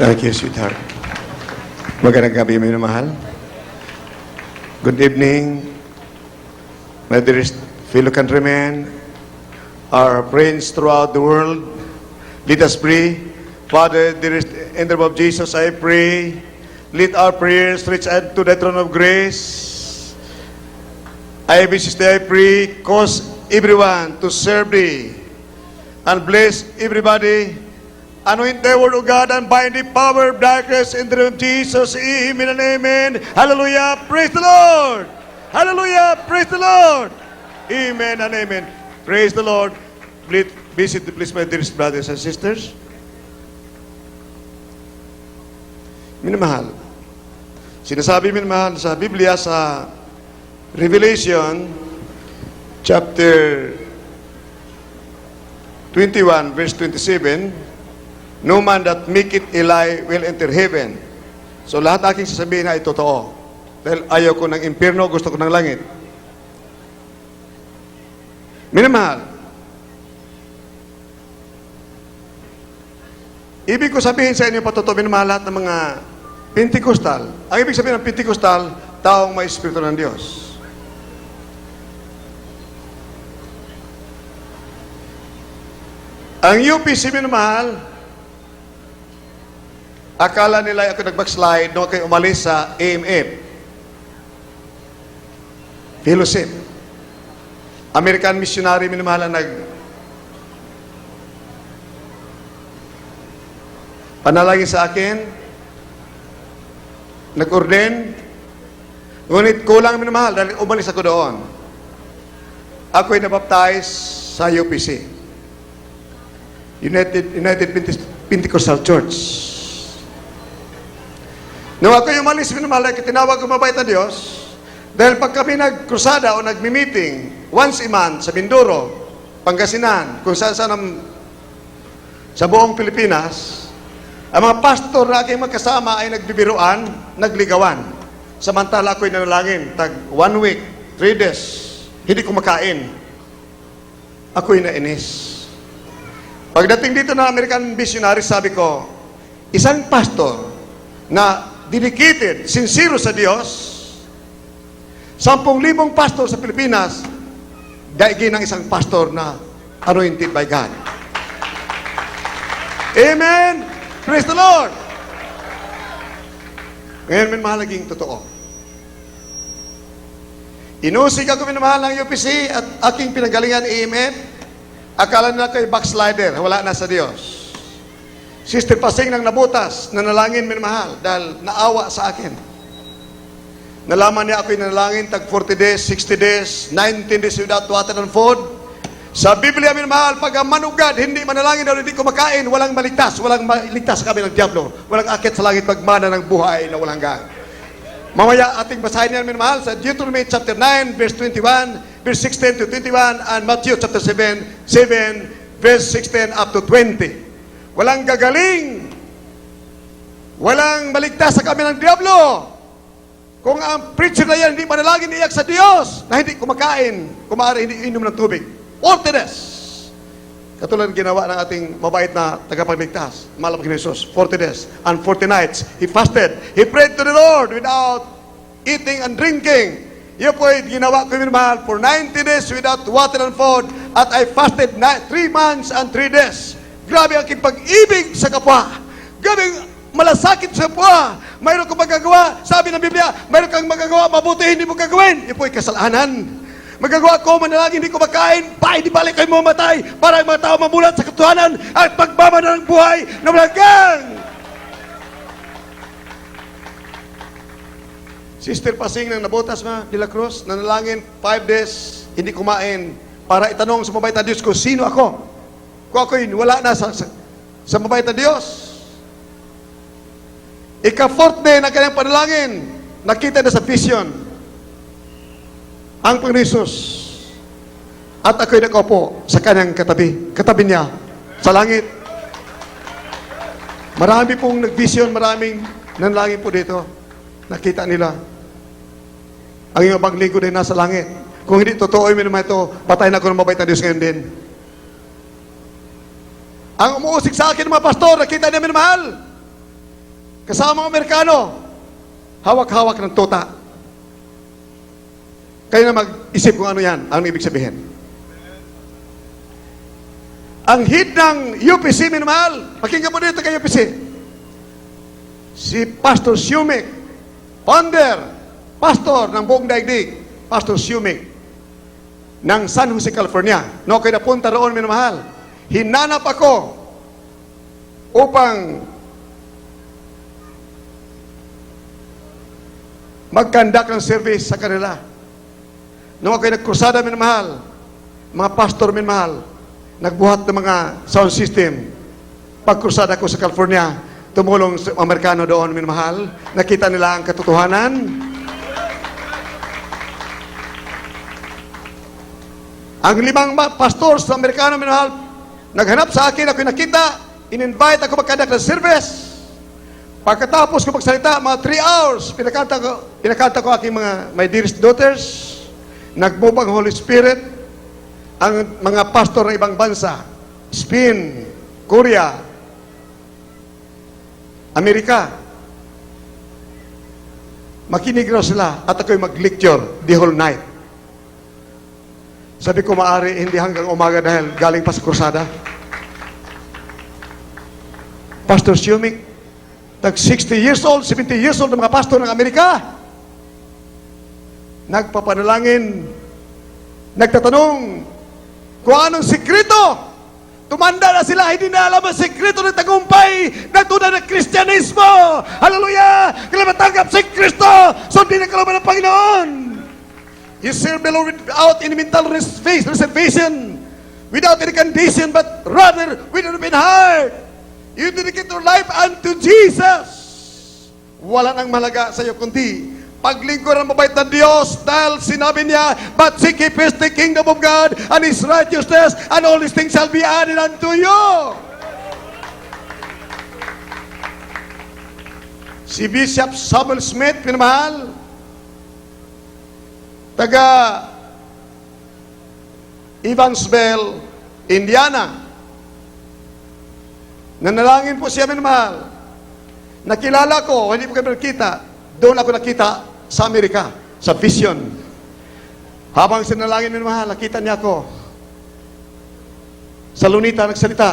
Thank you, sweetheart. Magandang gabi, minamahal. Good evening, my dearest fellow countrymen, our friends throughout the world. Let us pray. Father, dearest, in the name of Jesus, I pray. Let our prayers reach unto the throne of grace. I beseech thee, I pray, cause everyone to serve thee and bless everybody. Anoint the word of God and bind the power of darkness in the name of Jesus. Amen and amen. Hallelujah. Praise the Lord. Hallelujah. Praise the Lord. Amen and amen. Praise the Lord. Please, my dearest brothers and sisters. Minamahal. Sinasabi minamahal sa Biblia sa Revelation chapter 21 verse 27, no man that make it a lie will enter heaven. So lahat aking sasabihin ay totoo. Dahil ayaw ko ng impyerno, gusto ko ng langit. Minamahal, ibig ko sabihin sa inyo patotoo, minamahal, lahat ng mga Pentecostal. Ang ibig sabihin ng Pentecostal, taong may Espiritu ng Diyos. Ang UPC, minamahal, akala nila ako nag-backslide nung kayo umalis sa AMF. Fellowship. American missionary, minamahal, ang panalangin sa akin, nag-orden, ngunit kulang, minamahal, dahil umalis ako doon. Ako'y nabaptize sa UPC, United Pentecostal Church. Nung ako yung umalis, minamahal, tinawag ko mabait na Diyos, dahil pag kami nag-krusada o nag-meeting once a month sa Mindoro, Pangasinan, kung saan sa buong Pilipinas, ang mga pastor na aking magkasama ay nagbibiruan, nagligawan. Samantala ako'y nanalangin, tag 1 week, 3 days, hindi ko makain. Ako'y nainis. Pagdating dito ng American missionary, sabi ko, isang pastor na dedicated, sincero sa Diyos, 10,000 pastor sa Pilipinas, daigin ng isang pastor na anointed by God. Amen! Praise the Lord! Ngayon, minamahal, totoo. Inusig ako, minamahal, ng UPC at aking pinanggalingan AMF. Akala nila ko'y backslider, wala na sa Diyos. Sister Pasing nang nabutas, nanalangin, minamahal, dahil naawa sa akin. Nalaman niya ako'y nanalangin, tag 40 days, 60 days, 19 days without water and food. Sa Biblia, minamahal, pag ang manugad, hindi manalangin daw, hindi kumakain, walang maligtas sa kami ng Diablo. Walang akit sa langit pagmana ng buhay na walang hanggan. Mamaya ating basahin yan, minamahal, sa Deuteronomy chapter 9, verse 21, verse 16 to 21, and Matthew chapter 7, verse 16 up to 20. Walang gagaling, walang maligtas sa kami ng Diablo. Kung ang preacher na yan hindi manalangin, iyak sa Diyos na hindi kumakain, kumari hindi inom ng tubig. 40 days. Katulad ginawa ng ating mabait na tagapagligtas, malam kay Jesus, 40 days and 40 nights. He fasted. He prayed to the Lord without eating and drinking. Yun po ginawa ko, minamahal, for 90 days without water and food, at I fasted 3 months and 3 days. Grabe ang pag-ibig sa kapwa. Grabe malasakit sa kapwa. Mayroon kang magagawa. Sabi ng Biblia, mayroon kang magagawa, mabuti hindi mo gagawin. Ito po'y kasalanan. Magagawa ko, manalangin, hindi ko makain, di balik kayo mamatay para ang mga tao mamulat sa katotohanan at pagmamana ng buhay na walang hanggan. Sister Pasing nang nabutas de la Cruz, nanalangin 5 days, hindi kumain, para itanong sa mabait na Diyos ko, sino ako? Kung ako'y wala na sa mabait na Diyos. Ika-4th day ng kanyang panalangin, nakita na sa vision ang Panginoon Jesus. At ako'y nakaupo sa kanyang katabi niya, sa langit. Marami pong nag-vision, maraming nanalangin po dito. Nakita nila. Ang iyong ibang lingkod ay nasa langit. Kung hindi totoo yung naman ito, patayin ako ng mabait na Diyos ngayon din. Ang umuusig sa akin ng mga pastor, nakita niya, minamahal. kasama ang Amerikano, hawak-hawak ng tuta. Kayo na mag-isip kung ano yan, ang ibig sabihin. Ang head ng UPC, minamahal, pakinggan mo dito kay UPC. Si Pastor Siumik, founder, pastor ng buong daigdig, Pastor Siumik, ng San Jose, California. No, kayo napunta roon, minamahal. Hinanap ako upang mag-conduct ng service sa kanila. Nung ako'y nagkrusada, minamahal, mga pastor, minamahal, nagbuhat ng mga sound system. Pagkrusada ko sa California, tumulong sa Amerikano doon, minamahal, nakita nila ang katotohanan. Ang 5 pastor sa Amerikano, minamahal, naghanap sa akin, ako'y nakita, in-invite ako mag-conduct ng service. Pagkatapos ko magsalita, mga 3 hours, pinakanta ko aking mga my dearest daughters. Nagmove ang Holy Spirit. Ang mga pastor ng ibang bansa, Spain, Korea, Amerika, makinig raw sila at ako'y mag-lecture the whole night. Sabi ko, maaari hindi hanggang umaga dahil galing pa sa krusada. Pastor Siumik, tag 60 years old, 70 years old ng mga pastor ng Amerika, nagpapanalangin, nagtatanong kung anong sikreto. Tumanda na sila, hindi na alam ang sikreto ng tagumpay ng tunay ng Kristyanismo. Hallelujah! Kailan matanggap si Kristo, sundin ang kalooban ng Panginoon. You serve the Lord without any mental reservation, without any condition, but rather with an open heart. You dedicate your life unto Jesus. Wala nang malaga sa iyo kundi paglingkod ng mabait na Diyos, dahil sinabi niya, but seek ye first the kingdom of God and His righteousness, and all these things shall be added unto you. Si Bishop Samuel Smith, pinamahal, taga Evansville, Indiana. Nanalangin po siya, pinamahal. Nakilala ko, hindi po kami nakita, doon ako nakita sa Amerika, sa vision. Habang sinalangin, minamahal, nakita niya ako sa Lunita, nagsalita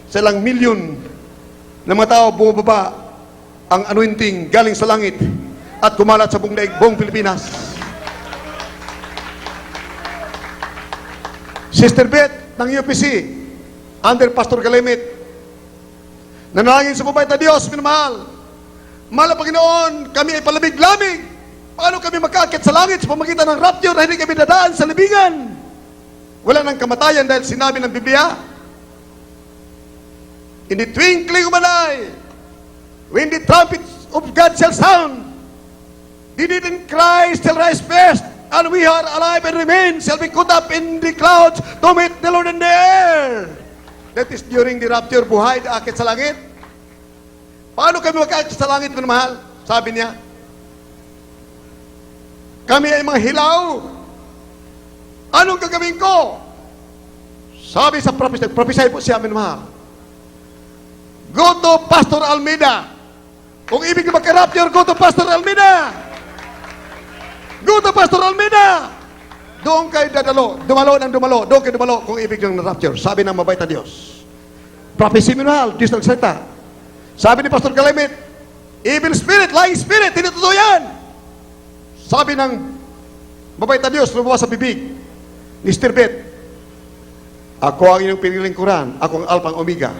sa ilang milyon na mga tao bumababa ang anointing galing sa langit at kumalat sa buong daig, buong Pilipinas. Sister Beth ng UPC, under Pastor Galimit, nanalangin sa mabait na Diyos, minamahal. Mahal na Panginoon, kami ay palamig-lamig. Paano kami makakit sa langit sa pamagitan ng rapture na hindi kami dadaan sa libingan? Wala nang kamatayan dahil sinabi ng Biblia, in the twinkling of an eye, when the trumpet of God shall sound, the dead in Christ shall rise first, and we are alive and remain shall be caught up in the clouds to meet the Lord in the air. That is during the rapture, buhay, akit sa langit. Paano kami makakit sa langit, minamahal? Sabi niya, kami ay mga hilaw. Anong gagawin ko? Sabi sa prophesy po siya, minamahal. Go to Pastor Almeida. Kung ibig na magka-rapture, go to Pastor Almeida. Go to Pastor Almeida. Doon kayo dadalo. Dumalo. Doon kayo dumalo kung ibig ng rapture. Sabi ng mabait na Diyos. Prophecy, minamahal. Diyos nagsalita. Sabi ni Pastor Galimit, evil spirit, lying spirit, hindi totoo yan. Sabi ng mabait na Diyos, lumabas sa bibig ni Sister Beth, ako ang inyong pinilingkuran, ako ang Alpha ang Omega.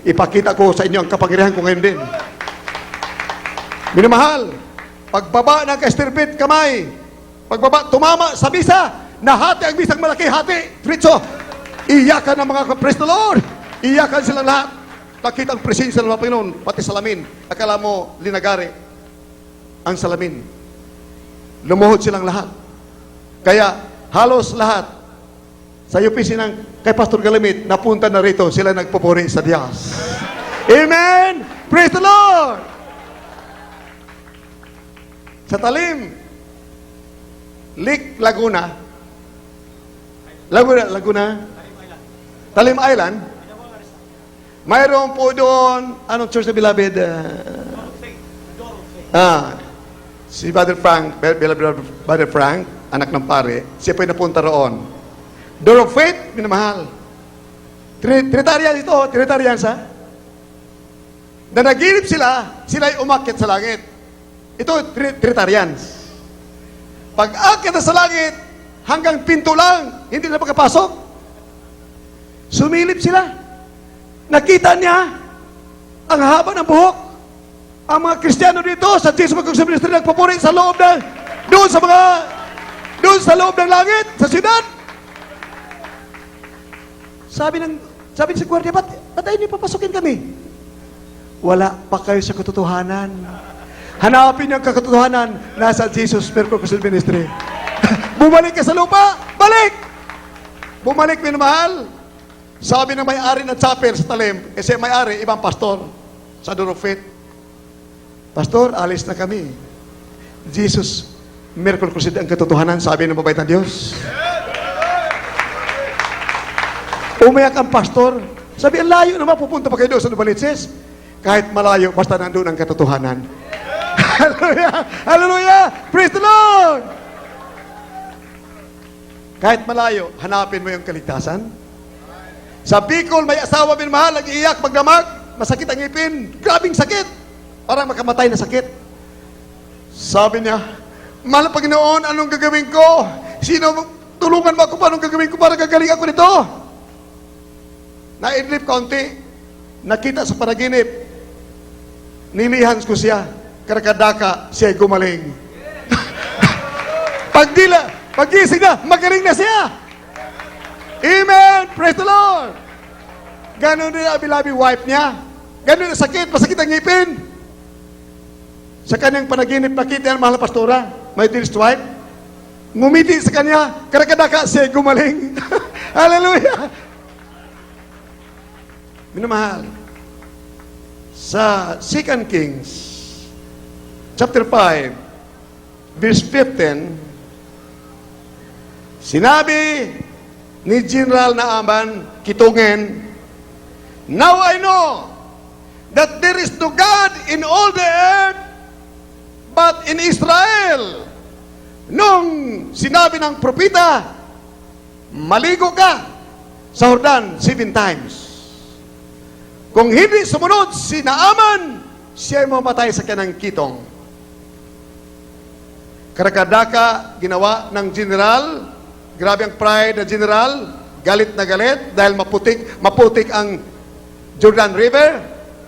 Ipakita ko sa inyo ang kapangyarihan ko ngayon din. Minamahal, pagbaba ng kay Sister Beth, kamay, pagbaba, tumama sa bisa, nahati ang bisang malaki, hati, Fritzo, iyakan ng mga, praise the Lord, iyakan silang lahat. Nakita ang presensya ng mga Panginoon, pati salamin. Akala mo, linagari ang salamin. Lumuhod silang lahat. Kaya, halos lahat sa UPC ng kay Pastor Galimit, napunta na rito, sila nagpupuri sa Diyos. Amen! Praise the Lord! Sa Talim, Lake Laguna, Talim Island, Mayroon po doon, anong church na beloved? Si Brother Frank, Brother Frank, anak ng pare, siya po'y napunta roon. Door of Faith, minamahal. Trinitarians ito, Trinitarians ha? Na naginip sila'y umakyat sa langit. Ito, Trinitarians. Pag akyat na sa langit, hanggang pinto lang, hindi na makapasok. Sumilip sila. Nakita niya ang haba ng buhok. Ang mga Kristiyano dito sa Jesus Magkong Ministry nagpupuri sa loob ng doon sa loob ng langit, sa siyudad. Sabi sa gwardiya, ba't ayaw niyo papasukin kami? Wala pa kayo sa katotohanan. Hanapin niyo ang katotohanan, nasa Jesus Magkong Ministry. Bumalik ka sa lupa, balik! Bumalik, minamahal. Sabi ng may-ari ng chapel sa Talim, kasi may-ari, ibang pastor, sa Door of Faith. Pastor, alis na kami. Jesus, Miracle Crusade ang katotohanan, sabi ng mabait na Diyos. Umayak ang pastor. Sabi, ang layo naman, pupunta pa kayo doon sa Nubalitsis. Kahit malayo, basta nandun ang katotohanan. Hallelujah! Hallelujah! Praise the Lord! Kahit malayo, hanapin mo yung kaligtasan. Sa Bicol, may asawa minamahal, nag-iiyak, magdamag, masakit ang ngipin, grabing sakit, parang makamatay na sakit. Sabi niya, mahal na Panginoon, anong gagawin ko? Tulungan mo ako, anong gagawin ko para gagaling ako nito? Naidlip kaunti, nakita sa panaginip, nilihan ko siya, karakadaka, siya gumaling. Paggising na, magaling na siya. Amen! Praise the Lord! Ganon din ang bilabi wife niya. Ganon na sakit, masakit ang ngipin. Sa kanyang panaginip, nakita ang mahal na pastora, may dearest wife. Ngumiti sa kanya, karakadaka, siya gumaling. Hallelujah! Minamahal, sa 2 Kings, chapter 5, verse 15, sinabi ni General Naaman, Kitungen, now I know that there is no God in all the earth but in Israel. Nung sinabi ng propeta, maligo ka sa Jordan 7 times. Kung hindi sumunod si Naaman, siya ay mamatay sa kanang kitong. Karakadaka, ginawa ng general. Grabe ang pride ng general, galit na galit dahil maputik ang Jordan River.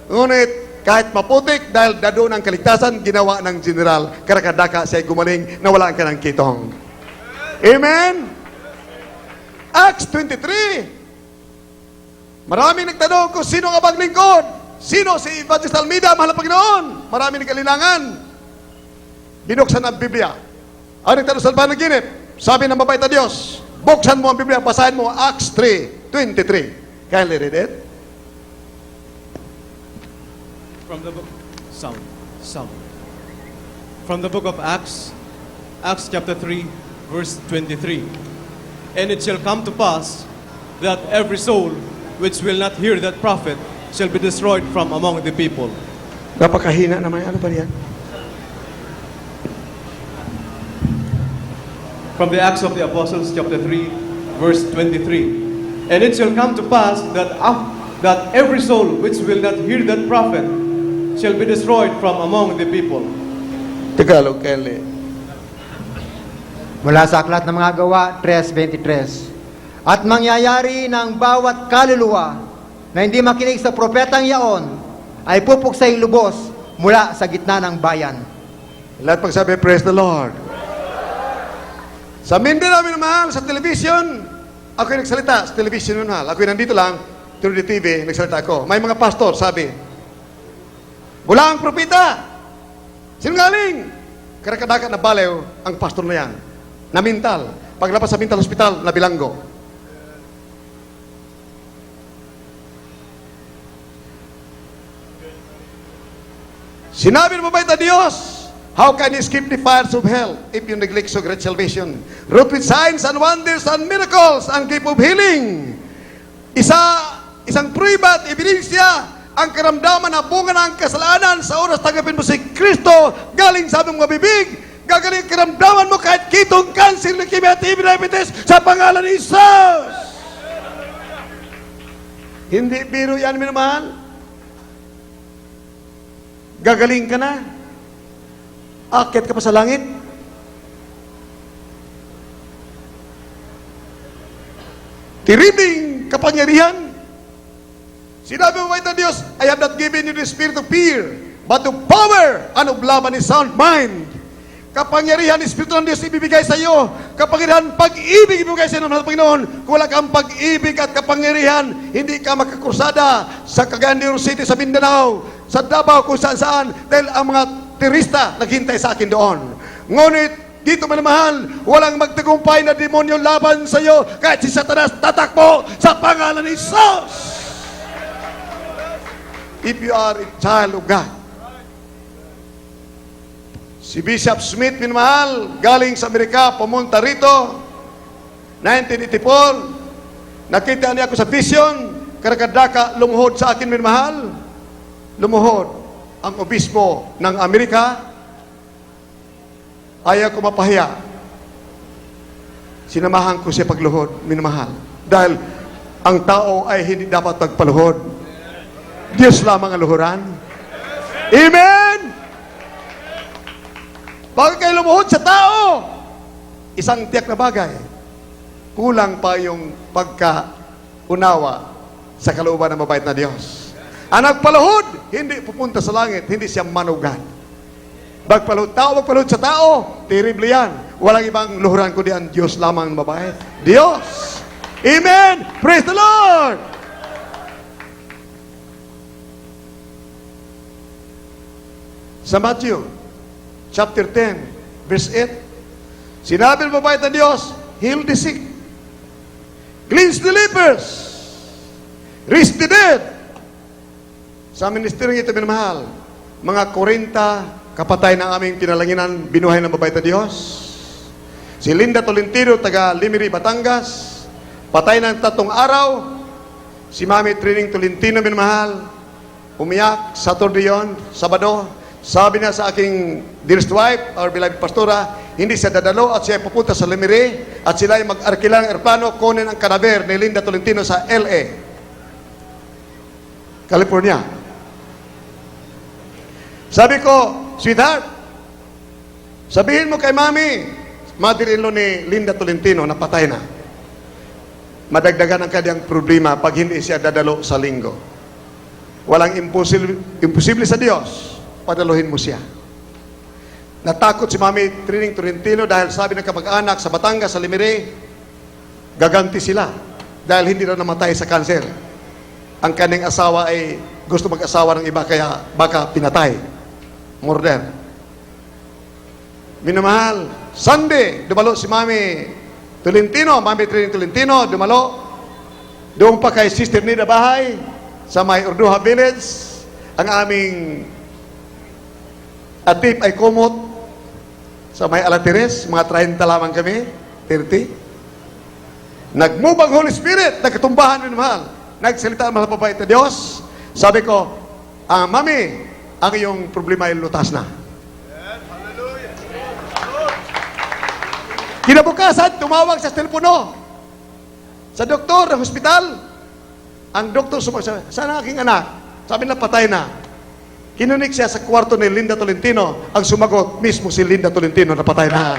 Ngunit kahit maputik dahil dado ng kaligtasan, ginawa ng general. Karakadaka siya gumaling, nawalaan ka ng kitong. Amen? Acts 23. Maraming nagtanong kung sino ang abang lingkod. Sino si Evangelist Almeida, mahal na Panginoon? Maraming nagkalilangan. Binuksan ang Biblia. Ang nagtanong sa panaginip. Sabi ng mabait na Diyos, buksan mo ang Biblia, basahin mo Acts 3:23. Kindly read it. From the book, sound. From the book of Acts chapter 3, verse 23. And it shall come to pass that every soul which will not hear that prophet shall be destroyed from among the people. Napakahina naman. Ano ba yan? From the Acts of the Apostles, chapter 3, verse 23. And it shall come to pass that every soul which will not hear that prophet shall be destroyed from among the people. Tagalog, Kelly. Mula sa Aklat ng Mga Gawa 3:23. At mangyayari ng bawat kaluluwa na hindi makinig sa propetang yaon ay pupuksay lubos mula sa gitna ng bayan. Lahat pagsabi, praise the Lord. Sa Mindanao, minamahal, sa television, ako'y nagsalita sa television, minamahal. Ako'y nandito lang, through the TV, nagsalita ako. May mga pastor, sabi, bulang propita, sinungaling, karakadaka na balew ang pastor na yan. Na mental. Paglabas sa mental hospital, na bilanggo. Sinabi ng mabait na Diyos, how can you escape the fires of hell if you neglect so great salvation? Wrought with signs and wonders and miracles and gift of healing. Isang pruiba at ebidensya ang karamdaman na bunga ng kasalanan sa oras tanggapin mo si Kristo galing sa aming mga bibig, gagaling ang karamdaman mo kahit kitong cancer, leukemia, TB, diabetes sa pangalan ni Jesus. Hindi biro yan, minamahal. Gagaling ka na. Akit ka pa sa langit. Tiribing kapangyarihan. Sinabi mo ba ito, Diyos, I have not given you the spirit of fear, but of power and of love and a sound mind. Kapangyarihan, Espiritu ng Diyos ibibigay sa iyo. Kapangyarihan, pag-ibig ibibigay sa iyo ng Panginoon. Kung wala kang pag-ibig at kapangyarihan, hindi ka makakursada sa Cagayan de Oro City, sa Mindanao, sa Davao, kung saan-saan, dahil ang mga terorista naghintay sa akin doon. Ngunit, dito manamahal, walang magtagumpay na demonyo laban sa iyo, kahit si Satanas tatakbo sa pangalan ni Jesus. If you are a child of God. Si Bishop Smith, minamahal, galing sa Amerika, pumunta rito, 1984, nakita niya ako sa vision, karakadaka, lumuhod sa akin, minamahal, lumuhod ang obispo ng Amerika, ayaw ko mapahiya. Sinamahan ko siya pagluhod, minamahal, dahil ang tao ay hindi dapat magpaluhod. Diyos lamang ang luhuran. Amen! Bakit kayo lumuhod sa tao? Isang tiyak na bagay. Kulang pa yung pagkaunawa sa kalooban ng mabait na Diyos. Ang nagpaluhod, hindi pupunta sa langit, hindi siya manugan. Magpaluhod sa tao, terrible yan. Walang ibang luhuran kundi ang Diyos lamang mabait. Diyos! Amen! Praise the Lord! Sa Matthew chapter 10, verse 8, sinabi ng mabait na Diyos, heal the sick, cleanse the lepers, raise the dead. Sa ministeryo ito, minamahal, mga 40 kapatay ng aming pinalanginan, binuhay ng mabait na Diyos. Si Linda Tolentino, taga Limiri, Batangas, patay ng 3 araw. Si Mami Trining Tolentino, minamahal, umiyak, Saturday yon, Sabado. Sabi niya sa aking dearest wife, our beloved pastora, hindi siya dadalo at siya pupunta sa Limiri at sila ay mag-arkilang aeroplano, kunin ang kadaver ni Linda Tolentino sa LA, California. Sabi ko, sweetheart, sabihin mo kay Mami, mother-in-law ni Linda Tolentino, napatay na. Madagdagan ang kanyang problema pag hindi siya dadalo sa linggo. Walang imposible sa Diyos. Padaluhin mo siya. Natakot si Mami Trining Tolentino dahil sabi ng kamag-anak sa Batangas, sa Limiri, gaganti sila dahil hindi na namatay sa cancer. Ang kanyang asawa ay gusto mag-asawa ng iba kaya baka pinatay. Murder. Minamahal, Sunday, dumalo si Mami Tolentino, Mami Trining Tolentino, dumalo. Doon pa kay Sister Nida Bahay, sa may Urduha Village, ang aming atip ay kumot sa may Alatires, mga 30 lamang kami, 30. Nagmove ang Holy Spirit, nagkatumbahan din mahal. Nagsalita ang mahal pabait na Diyos. Sabi ko, Mami, ang iyong problema ay lutas na. Kinabukasan, tumawag sa telepono sa doktor, ng hospital. Ang doktor sumasabi, saan ang aking anak? Sabi na, patay na. Kinunik siya sa kwarto ni Linda Tolentino. Ang sumagot, mismo si Linda Tolentino na patay na.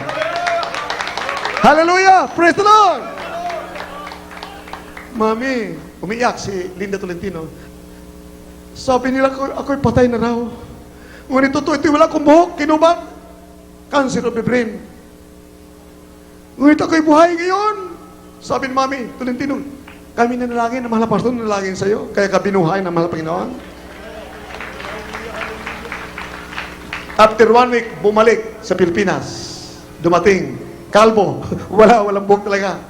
Hallelujah! Praise the Lord! Mami, umiyak si Linda Tolentino. Sabi nila, ako'y patay na raw. Ngunit totoo, ito wala akong buhok, kinuban. Cancer of the brain. Ngunit ako'y buhay ngayon. Sabi ni Mami Tolentino, kami nanalangin, ang mahal na pastor, nanalangin sa'yo. Kaya ka binuhay ng mahal na Panginoon. After 1 week, bumalik sa Pilipinas. Dumating, kalbo. Walang buhok talaga.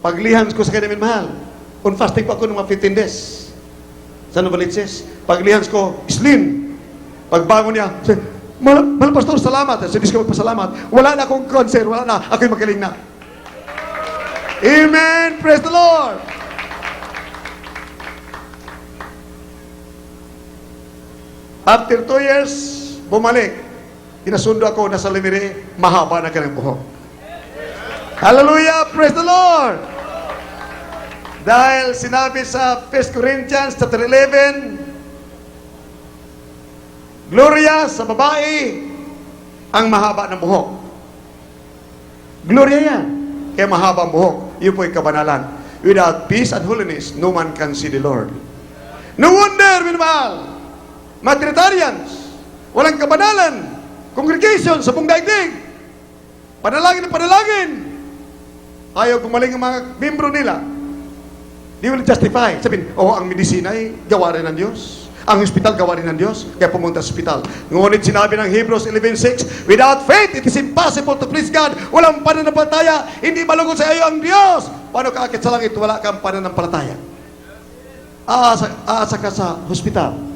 Paglihan ko sa kanya, mahal. On fasting pa ako ng mga 15 days. Sa Novaliches. Paglihan ko, slim. Pagbangon niya, mahal pastor, salamat. Sabi ko magpasalamat. Wala na akong cancer, wala na. Ako'y magaling na. Amen! Praise the Lord! After 2 years, bumalik. Inasundo ako, nasa Limiri, mahaba na kanyang buhok. Hallelujah! Praise the Lord! Dahil sinabi sa 1 Corinthians chapter 11, Gloria sa babae ang mahaba ng buhok. Gloria yan. Kaya mahaba ang buhok. Yun po yung kabanalan. Without peace and holiness, no man can see the Lord. No wonder, minamahal, mga Trinitarians, walang kabanalan, congregation sa buong daigdig, panalangin na panalangin, ayaw gumaling ang mga membro nila. They will justify. Sabihin, ang medisina ay gawa rin ng Diyos. Ang hospital gawa rin ng Diyos. Kaya pumunta sa hospital. Ngunit sinabi ng Hebrews 11:6, without faith, it is impossible to please God. Walang pananampalataya. Hindi malugod sa iyo ang Diyos. Paano ka akit sa langit? Wala kang pananampalataya. Aasa ka sa hospital.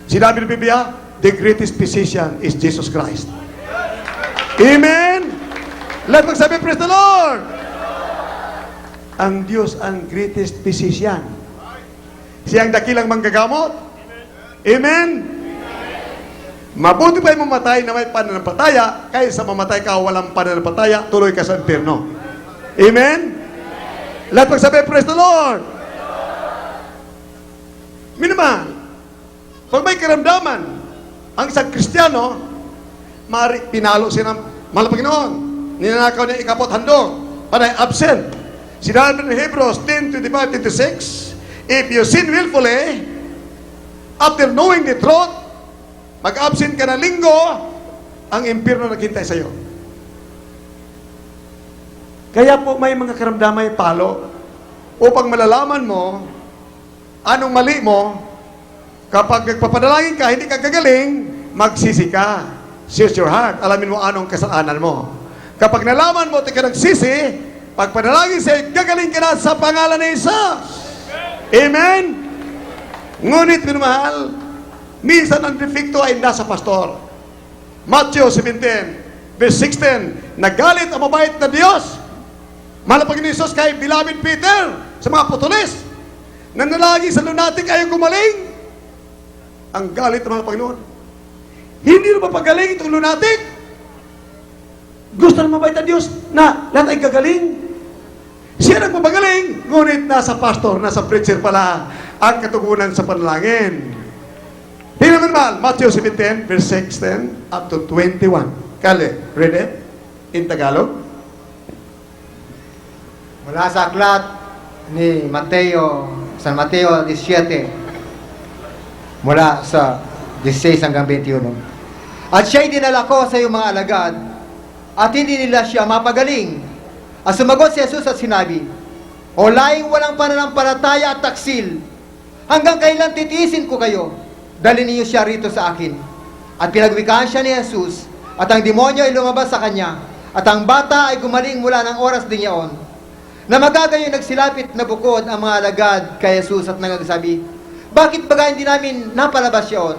Sinabi ng Biblia, the greatest physician is Jesus Christ. Amen? Let magsabi, praise the Lord! Ang Diyos ang greatest physician. Siyang dakilang manggagamot. Amen? Mabuti pa'y mamatay na may pananampalataya kaysa mamatay ka walang pananampalataya, tuloy ka sa impyerno. Amen? Lahat magsabi, praise the Lord! Minamahal, pag may karamdaman, ang isang Kristiyano, pinalo siya ng mahal na Panginoon. Ninanakaw niya ikapot handog. Panay absent. Sinabi ng Hebrews 10:25-26, if you sin willfully, after knowing the truth, mag-absent ka na linggo, ang impyerno naghintay sa iyo. Kaya po may mga karamdaman ay palo upang malalaman mo anong mali mo. Kapag nagpapadalangin ka, hindi ka gagaling, magsisi ka. Search your heart. Alamin mo anong kasalanan mo. Kapag nalaman mo, tika nagsisi, pag panalangin sa'yo, gagaling ka na sa pangalan ni Jesus. Amen? Ngunit, minamahal, minsan ang defekto ay nasa pastor. Matthew 17, verse 16, nagalit ang mabait na Diyos. Mahal na Panginoon Jesus kay beloved Peter sa mga apostoles. Nanalangin sa lunatic ayaw gumaling. Ang galit ng mga Panginoon. Hindi na mapagaling itong lunatic. Gusto ng mabait na Diyos na lahat ay gagaling. Siya nagpapagaling, ngunit nasa pastor, nasa preacher pala ang katugunan sa panalangin. Tingnan mo naman, Matthew 17, verse 16 up to 21. Kale, read it in Tagalog. Mula sa aklat ni San Mateo 17, mula sa 16 hanggang 21. At siya'y dinala ko sa iyong mga alagad, at hindi nila siya mapagaling. At sumagot si Jesus at sinabi, o laing walang pananampalataya at taksil, hanggang kailan titiisin ko kayo? Dalhin niyo siya rito sa akin. At pinagwikaan siya ni Jesus, at ang demonyo ay lumabas sa kanya, at ang bata ay gumaling mula ng oras din yaon. Na magagayon nagsilapit na bukod ang mga alagad kay Jesus at nagsabi, bakit baga hindi namin napalabas yaon?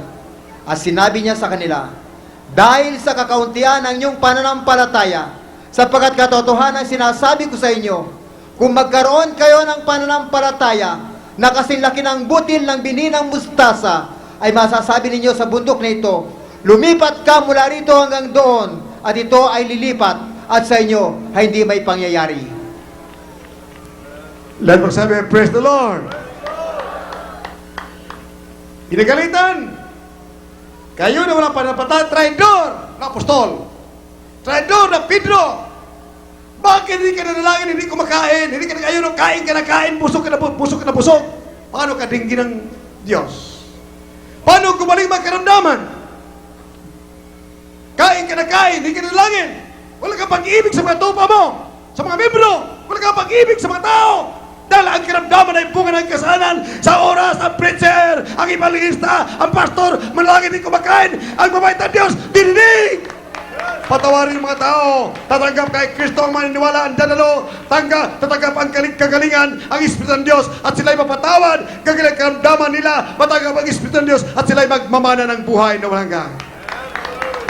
At sinabi niya sa kanila, dahil sa kakauntian ng inyong pananampalataya, sapagkat katotohanan sinasabi ko sa inyo, kung magkaroon kayo ng pananampalataya na kasing laki ng butil ng bininang mustasa, ay masasabi ninyo sa bundok na ito, lumipat ka mula rito hanggang doon, at ito ay lilipat, at sa inyo ay hindi may pangyayari. Let us sabi, praise the Lord. Pinagalitan. Kayo na walang pananampalataya, traidor na apostol. Traidor na Pedro. Bakit hindi ka nanalangin, hindi kumakain, hindi ka nag-ayaw ng kain ka na kain, busog ka na busog. Paano ka dinggin ng Diyos? Paano gumaling magkaramdaman? Kain ka na kain, hindi ka nanalangin. Wala kang pag-ibig sa mga tupa mo, sa mga membro. Wala kang pag-ibig sa mga tao. Dahil ang karamdaman ay bunga ng kasalanan sa oras, ang preacher, ang evangelista, ang pastor, manalangin din kumakain, ang mabait na Diyos, dinidig! Patawarin ng mga tao, tatanggap kay Kristo ang maniniwala, ang danalo, tatanggap ang kagalingan, ang Espiritu ng Diyos, at sila'y mapatawad, gagaling karamdaman nila, matanggap ang Espiritu ng Diyos, at sila'y magmamana ng buhay na walang hanggan.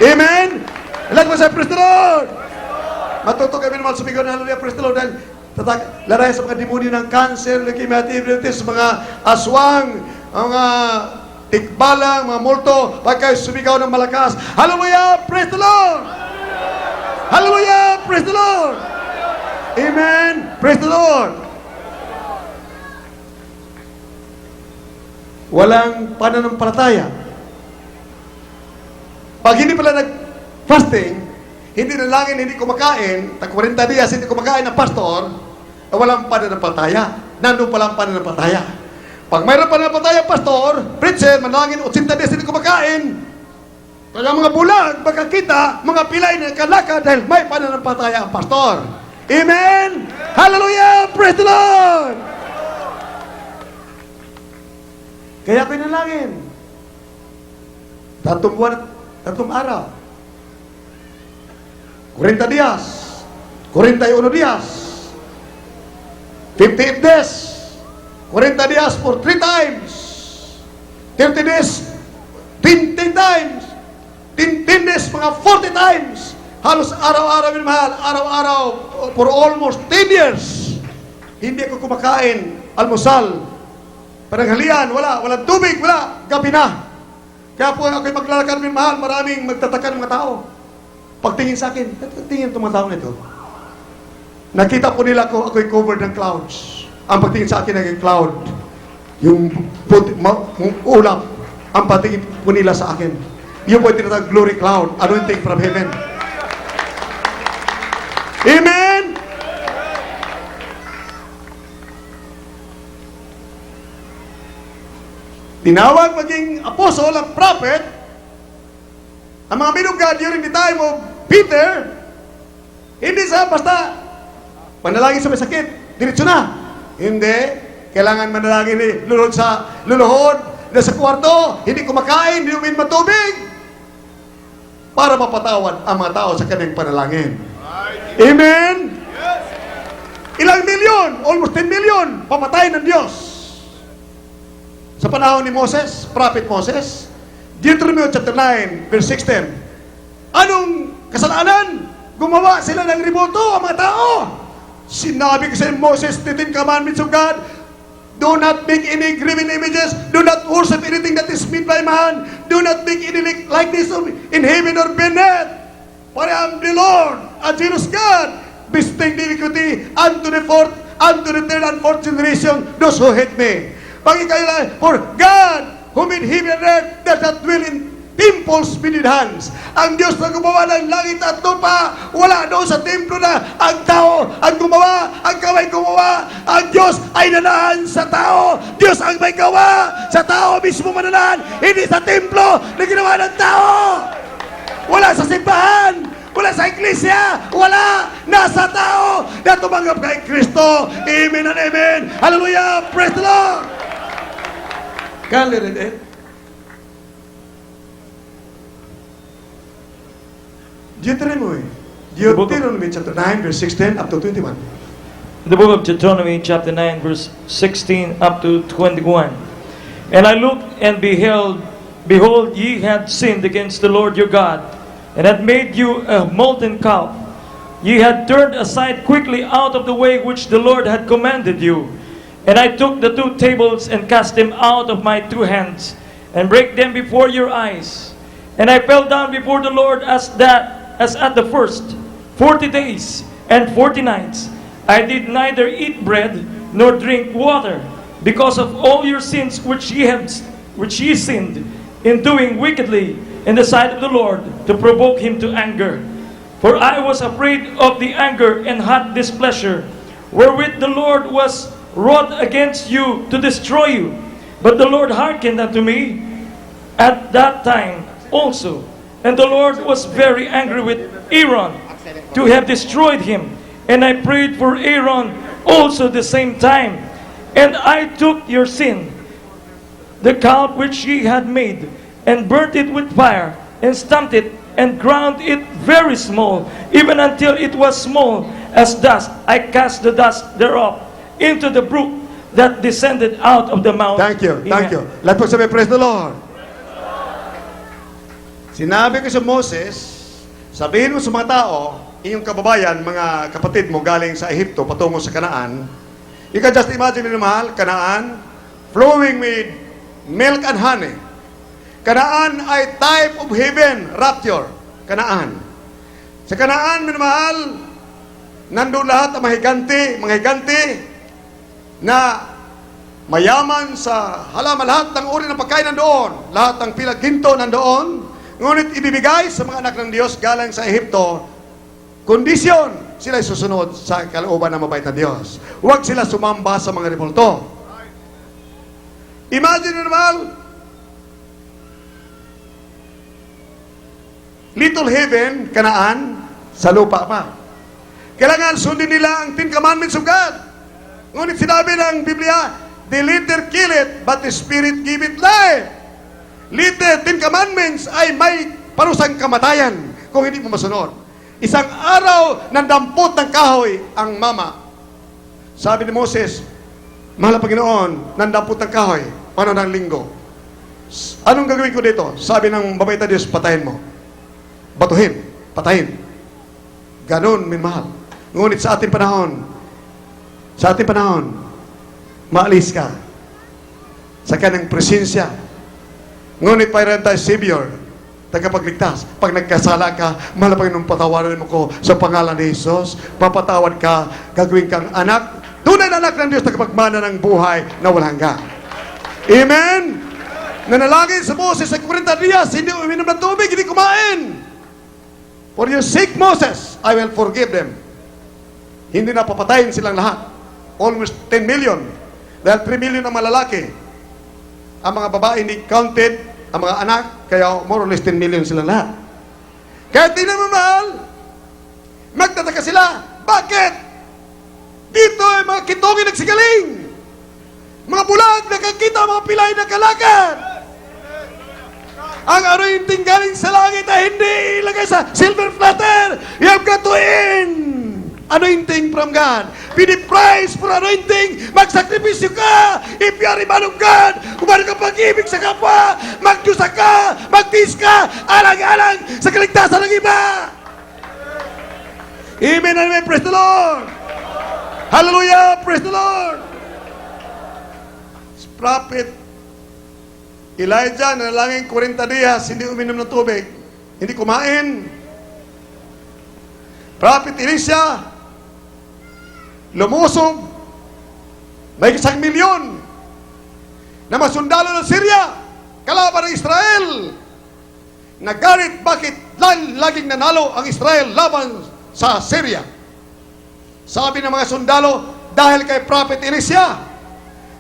Amen? Lahat mo sa praise the Lord! Matuto kami naman sumigaw na hallelujah, praise the Lord, dahil laray sa mga demonyo ng cancer, leukemia, diabetes, mga aswang, mga tikbalang, mga multo, huwag kayo sumigaw ng malakas. Hallelujah! Praise the Lord! Hallelujah! Praise the Lord! Amen! Praise the Lord! Walang pananampalataya. Pag hindi pala nag-fasting, hindi nalangin, hindi kumakain, tag 40 dias, hindi kumakain ng pastor, walang pananampalataya. Nandun pala ang pananampalataya. Pag mayroon pananampalataya, pastor, preacher, manalangin, 80 dias, hindi kumakain, kaya mga bulag, magkakita, mga pilay na kalaka dahil may pananampalataya ang pastor. Amen! Hallelujah! Praise the Lord! Kaya pinalangin. 3 buwan, 3 araw. 40 dias. 41 dias. 58 days. 40 dias for 3 times. 30 days, 10 times. 10 days, mga 40 times. Halos araw-araw, minamahal. Araw-araw, for almost 10 years. Hindi ako kumakain, almusal. Pananghalian, walang tubig, wala, gabi na. Kaya po ako'y maglalakad, minamahal, maraming magtatakan mga tao. Pagtingin sa akin, tingin itong mga tao nito. Nakita po nila ko, ako'y covered ng clouds. Ang pagtingin sa akin naging cloud. Yung ulap, ang pagtingin po nila sa akin. Yun po yung tinatawag glory cloud, anointing from heaven. Amen! Tinawag maging apostle ang prophet, ang mga minugad during the time of Peter, hindi sa basta manalangin sa may sakit, diretso na. Hindi. Kailangan manalangin ni luluhod na sa kwarto, hindi kumakain, hindi uminom ng tubig, para mapatawad ang mga tao sa kanyang panalangin. Amen? Ilang milyon, almost 10 million, pamatay ng Diyos. Sa panahon ni Moses, Prophet Moses, Deuteronomy chapter 9, verse 16. Anong kasalanan? Gumawa sila ng riboto, ang mga tao. Sinabi ko sa Moses, the 10 commandments of God, do not make any graven images, do not worship anything that is made by man, do not make any likeness in heaven or beneath. For I am the Lord, a jealous God, visiting the iniquity unto the fourth, unto the third and fourth generation, those who hate me. For God, who made heaven and earth, does not dwell in temples made with hands. Ang Diyos na gumawa ng langit at lupa, wala doon sa templo na ang tao ang gumawa, ang kamay gumawa. Ang Diyos ay nanahan sa tao. Diyos ang may gawa sa tao mismo mananahan, hindi sa templo na ginawa ng tao. Wala sa simbahan, wala sa iglesia, wala. Nasa tao na tumanggap kay Kristo. Amen and amen. Hallelujah. Praise the Lord. Can I read it? Deuteronomy chapter 9, verse 16 up to 21. The book of Deuteronomy, chapter 9, verse 16 up to 21. And I looked and behold, ye had sinned against the Lord your God, and had made you a molten calf. Ye had turned aside quickly out of the way which the Lord had commanded you. And I took the 2 tables and cast them out of my 2 hands, and brake them before your eyes. And I fell down before the Lord as at the first 40 days and 40 nights. I did neither eat bread nor drink water, because of all your sins which ye sinned in doing wickedly in the sight of the Lord, to provoke him to anger. For I was afraid of the anger and hot displeasure, wherewith the Lord was wrought against you to destroy you. But the Lord hearkened unto me at that time also. And the Lord was very angry with Aaron to have destroyed him. And I prayed for Aaron also the same time. And I took your sin, the calf which ye had made, and burnt it with fire, and stamped it, and ground it very small, even until it was small as dust. I cast the dust thereof into the brook that descended out of the mount. Thank you. Amen. Let us say, praise the Lord. Sinabi ko sa Moses, sabihin mo sa mga tao, iyong kababayan, mga kapatid mo galing sa Ehipto patungo sa Kanaan. You can just imagine, mahal, Kanaan, flowing with milk and honey. Kanaan ay type of heaven, rapture. Kanaan. Sa Kanaan, minamahal, nandun lahat ang mga higanti na mayaman sa halaman. Lahat ng uri ng pagkain nandoon. Lahat ng pinaghinto nandoon. Ngunit ibibigay sa mga anak ng Diyos galing sa Ehipto, kondisyon, sila susunod sa kalooban ng mabait na Diyos. Huwag sila sumamba sa mga rebulto. Imagine naman, little heaven, Kanaan, sa lupa pa. Kailangan sundin nila ang 10 commandments of God. Ngunit sinabi ng Biblia, the letter kill it, but the spirit give it life. Letter 10 commandments ay may parusang kamatayan kung hindi mo masunod. Isang araw ng dampot ng kahoy ang mama. Sabi ni Moses, mahal na Panginoon, nandampot ng kahoy, paano ng linggo? Anong gagawin ko dito? Sabi ng mabait na Diyos, patayin mo. Batuhin, patayin. Ganon, minmahal. Ngunit sa ating panahon, maalis ka sa kanyang presensya. Ngunit mayroon tayo Savior, tagapagligtas. Pag nagkasala ka, mahal na Panginoon, patawarin mo ko sa pangalan ni Jesus. Papatawad ka, gagawin kang anak, tunay na anak ng Diyos, tagapagmana ng buhay na walang hanggan. Amen? Nanalangin sa Moses sa 40 dias, hindi uminom ng tubig, hindi kumain. For your sake, Moses, I will forgive them. Hindi na papatayin silang lahat. Almost 10 million. Dahil 3 million ang malalaki. Ang mga babae hindi counted, ang mga anak, kaya more or less 10 million silang lahat. Kaya di naman mahal, magtataka sila. Bakit? Dito ay mga kitongin nagsigaling. Mga bulag, nakakita, mga pilay na kalakad. Ang anointing galing sa langit ay hindi ilagay sa silver platter. You have got to in. Anointing from God. Be the price for anointing. Magsakripisyo ka. If you are a man of God, kung ano ka pag-ibig sa kapwa, magdusa ka, magtis ka, alang-alang sa kaligtasan ng iba. Amen and amen. Praise the Lord. Hallelujah. Praise the Lord. Prophet Elijah, nanalangin 40 dias, hindi uminom ng tubig, hindi kumain. Prophet Elisha, lumusob, may 1 milyon na mga sundalo ng Syria, kalaban ng Israel. Nagalit, bakit laging nanalo ang Israel laban sa Syria? Sabi ng mga sundalo, dahil kay Prophet Elisha,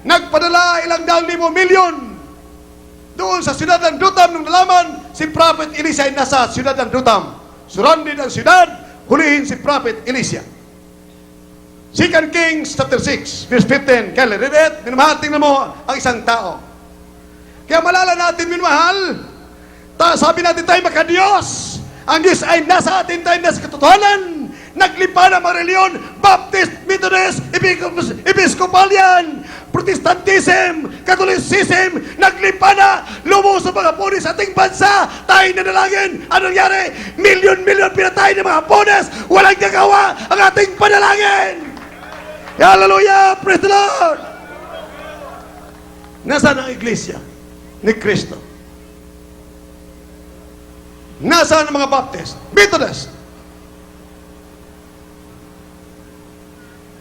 nagpadala ilang 1,000,000 doon sa siyudad ng Dotam. Nung nalaman si Prophet Elisha ay nasa siyudad ng Dotam, surrounded ang siyudad, hulihin si Prophet Elisha. 2 Kings chapter 6 verse 15. Kaya read it, minamahal, tingnan mo ang isang tao. Kaya malala natin, minamahal, sabi natin tayo maka-Diyos. Ang Diyos ay nasa atin, tayo nasa katotohanan. Naglipa ng mga reliyon, Baptist, Methodist, Episcopalian, Protestantism, Catholicism, naglipa na, lumuso mga punis sa ating bansa. Tayo nanalangin. Ano nangyari? Milyon-milyon pinatay ng mga punis. Walang gagawa ang ating panalangin. Hallelujah! Praise the Lord! Nasaan ang iglesia ni Kristo? Nasaan ang mga Baptist, Methodist?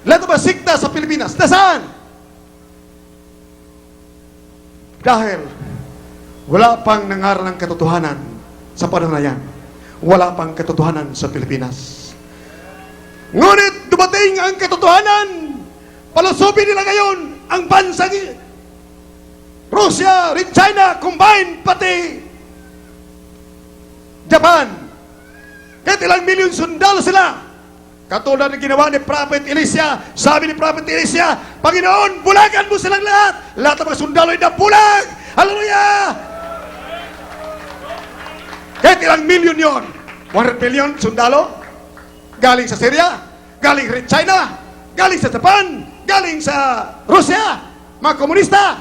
Lahat ba sikta sa Pilipinas? Nasaan? Dahil wala pang nangaral ng katotohanan sa panahon na yan. Wala pang katotohanan sa Pilipinas. Ngunit dumating ang katotohanan. Palusubin nila ngayon ang bansang Russia, China, combined, pati Japan. Kahit ilang milyon sundalo sila. Katulad ng ginawa ni Prophet Elisha. Sabi ni Prophet Elisha, Panginoon, bulagan mo silang lahat. Lahat ng mga sundalo ay nabulag. Hallelujah! Kahit ilang milyon yon, 100 million sundalo, galing sa Syria, galing sa China, galing sa Japan, galing sa Russia, mga komunista.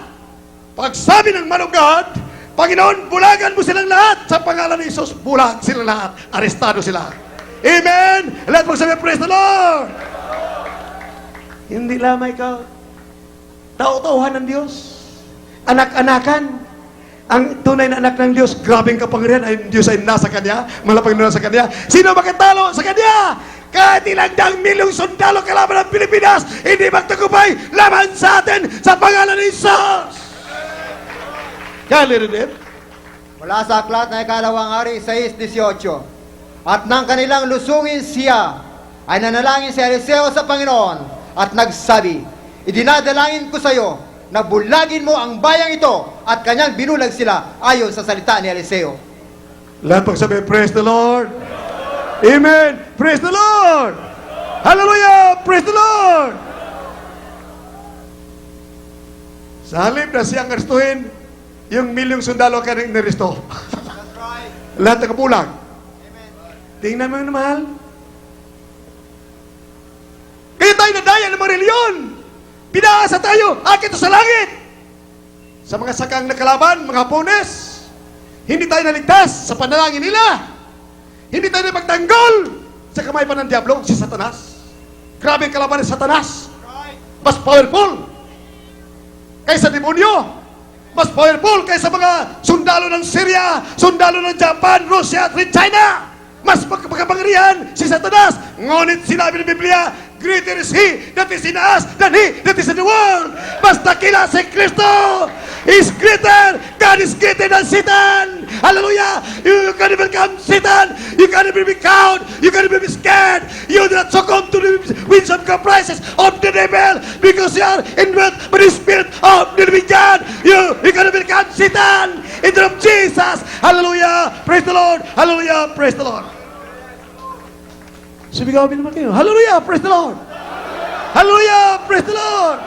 Pagsabi ng man of God, Panginoon, bulagan mo silang lahat. Sa pangalan ni Jesus, bulag silang lahat. Arestado sila. Amen! Lahat mo sabi, praise the Lord! Hindi lamang ikaw. Tao-tauhan ng Diyos. Anak-anakan. ang tunay na anak ng Diyos, grabing kapangyarihan ay Diyos ay nasa Kanya, malapang nasa Kanya. Sino makatalo sa Kanya? Kahit ilang daang milyong sundalo kalaban ng Pilipinas, hindi magtagumpay laban sa atin sa pangalan ni Jesus. Kaya lirin Mula sa aklat na ikalawang hari 6:18. At nang kanilang lusungin siya, ay nanalangin si Eliseo sa Panginoon at nagsabi, idinadalangin ko sa iyo na bulagin mo ang bayang ito, at kanyang binulag sila ayon sa salita ni Eliseo. Lahat pagsabi, praise the Lord. Amen. Praise the Lord. Hallelujah. Praise the Lord. Sa halip na siyang aristuhin, yung milyong sundalo ka rin naristo. Lahat na kapulang. Tingnan mo yung mahal. Kaya tayo nadaya ng mga reliyon. Pinaasa tayo, akit sa langit. Sa mga sakang nakalaban, mga Hapones, hindi tayo naligtas sa panalangin nila. Hindi tayo napagtanggol sa kamay pa ng Diablo, si Satanas. Grabe ang kalaban ng Satanas. Mas powerful kaysa demonyo. Mas powerful kaysa mga sundalo ng Syria, sundalo ng Japan, Russia at China. Mas magkapangyarihan si Satanas. Ngunit sinabi ng Biblia, greater is He that is in us than He that is in the world. Mas dakila si Kristo. Is greater. God is greater than Satan. Hallelujah. You can't become Satan. You can't be cowed. You can't be scared. You do not succumb to the winds of caprices of the devil, because you are indwelt by the Spirit of the living God. You can't become Satan. In the name of Jesus. Hallelujah. Praise the Lord. Hallelujah. Praise the Lord. Sumigawin naman kayo. Hallelujah. Praise the Lord. Hallelujah. Praise the Lord.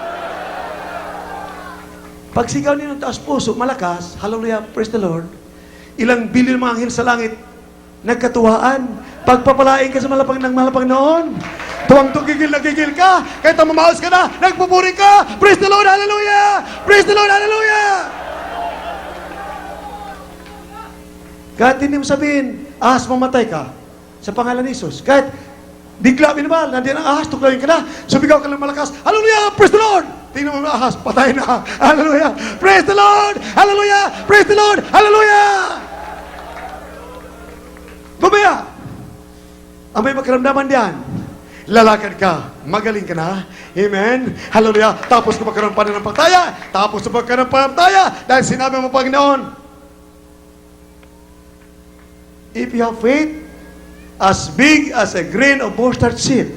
Pag sigaw niyo ng taas puso, malakas, hallelujah, praise the Lord, ilang bilyon mga anghel sa langit, nagkatuwaan, pagpapalain ka sa malapang ng malapang noon, tuwang-tuwang gigil na gigil ka, kahit ang mamaos ka na, nagpupuri ka, praise the Lord, hallelujah, praise the Lord, hallelujah. Kahit hindi mo sabihin, ahas mamatay ka, sa pangalan ni Jesus, kahit bigla binabal, nandiyan ang ahas, tuklayin ka na, sumigaw ka lang malakas, hallelujah, praise the Lord. Tingnan mo mga ahas, patay na. Hallelujah. Praise the Lord. Hallelujah. Praise the Lord. Hallelujah. Bumaya. Ang may magkaramdaman diyan, lalakad ka, magaling ka na. Amen. Hallelujah. Tapos kung magkaroon pa na ng pagtaya, tapos kung magkaroon pa ng pagtaya, dahil sinabi mo, Panginoon, if you have faith as big as a grain of mustard seed,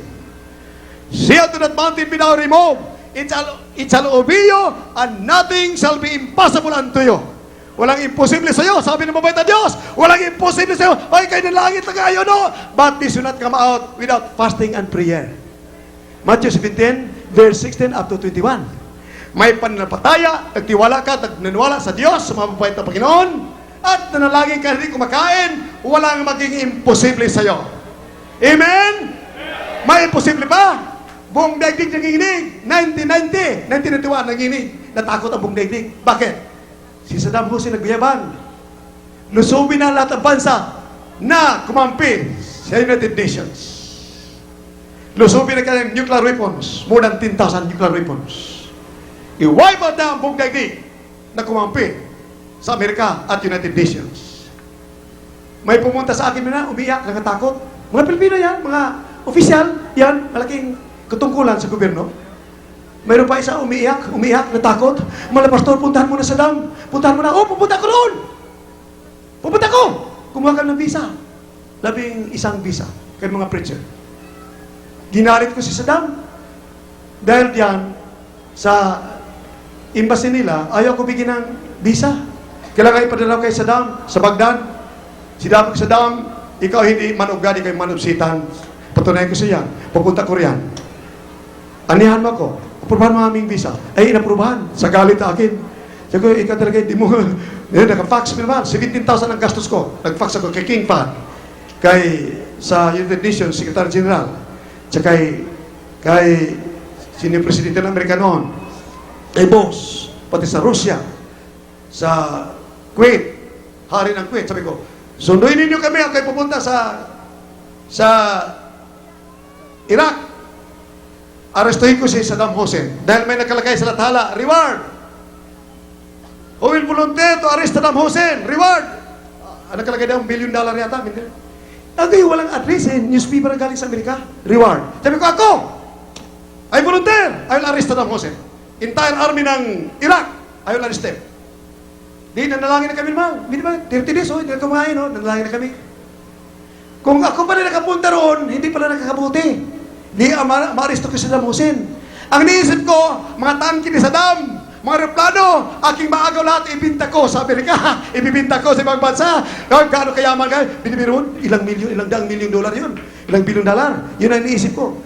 say unto that mountain, be thou removed. It shall obey you, and nothing shall be impossible unto you. Walang imposible sa iyo. Sabi ng mabait na Diyos, walang imposible sa iyo. Ay, kayo ng langit na kayo, no? But this will not come out without fasting and prayer. Matthew 17, verse 16 up to 21. May pananampalataya, nagtiwala ka, nagniwala sa Diyos, sa mga mabait na Panginoon, at nanalangin ka, hindi kumakain, walang maging imposible sa iyo. Amen? May imposible ba? Buong daigdig nanginginig. 1991 nanginginig. Natakot ang buong daigdig. Bakit? Si Saddam Hussein nagbiyabang. Lusubin na lahat ng bansa na kumampi sa United Nations. Lusubin na kanyang nuclear weapons. More than 10,000 nuclear weapons. I-wipe out na ang buong daigdig na kumampi sa Amerika at United Nations. May pumunta sa akin na umiyak, nakatakot. Mga Pilipino yan, mga opisyal yan, malaking katungkulan sa gobyerno. Mayroon pa isa umiiyak, natakot. Mga pastor, puntahan mo na Saddam. Puntahan mo na. Oh, pupunta ko doon. Pupunta ko. Kumuha ka ng visa. 11 visa. Kaya mga preacher. Ginalit ko si Saddam. Dahil diyan, sa embassy nila, ayaw ko bigyan ng visa. Kailangan ipadala kay Saddam sa Baghdad. Saddam, ikaw hindi manugad, ikaw manubsitan. Patunayan ko siya. Pupunta ko riyan. Anihan mo ako, aprubahan mo aming visa. Ay, inaprubahan. Sa galit akin. Sabi ko, ikaw talaga, hindi mo, naka-fax mo naman. 17,000 ang gastos ko. Nag-fax ako kay King Fahd, sa United Nations, Secretary General, tsaka kay Senior Presidente ng Amerika noon, kay Boss, pati sa Russia, sa Kuwait, hari ng Kuwait. Sabi ko, sunduin ninyo kami, ako kayo pupunta sa Iraq. Arestuhin ko si Saddam Hussein dahil may nakalagay sa lathala, reward. who will volunteer to arrest Saddam Hussein? Reward! Ano nakalagay daw? $1 billion yata. Agay, walang address eh. Newspaper ang galing sa Amerika. Reward. Sabi ko, ako! I volunteer! I will arrest Saddam Hussein. Entire army ng Iraq, I will arrest them. Di, nanalangin na kami naman. Hindi ba? 30 days, hindi na kumain, nanalangin na kami. Kung ako pa rin nakapunta roon, hindi pala nakakabuti. Di, ma-arresto ko si Saddam Hussein. Ang niisip ko, mga tangki ni Saddam, mga aeroplano, aking maagaw lahat, ibinta ko sa Amerika, ibibinta ko sa ibang bansa. Gaano kayaman ka? Binibiroon, ilang daang milyong dolar yun. Ilang bilyong dolar. Yun ang niisip ko.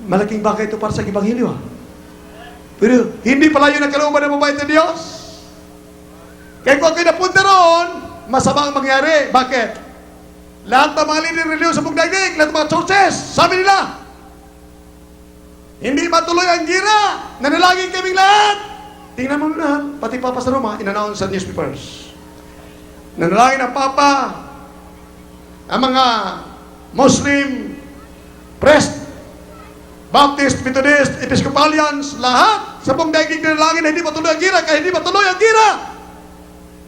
Malaking bagay ito para sa Ebanghelyo. Pero hindi pala yun ang kalooban ng mabait na Diyos. Kaya kung ako'y napunta roon, masama ang mangyari. Bakit? Lahat ng mga leader religion sa buong daigdig, lahat ng mga churches, sabi nila, hindi matuloy ang gira. Nanalangin kaming lahat. Tingnan mo na, pati Papa sa Roma, in-announce sa newspapers. Nanalangin ang Papa, ang mga Muslim, Press, Baptist, Methodist, Episcopalians, lahat sa buong daigdig nanalangin na hindi matuloy ang gira, kaya hindi matuloy ang gira.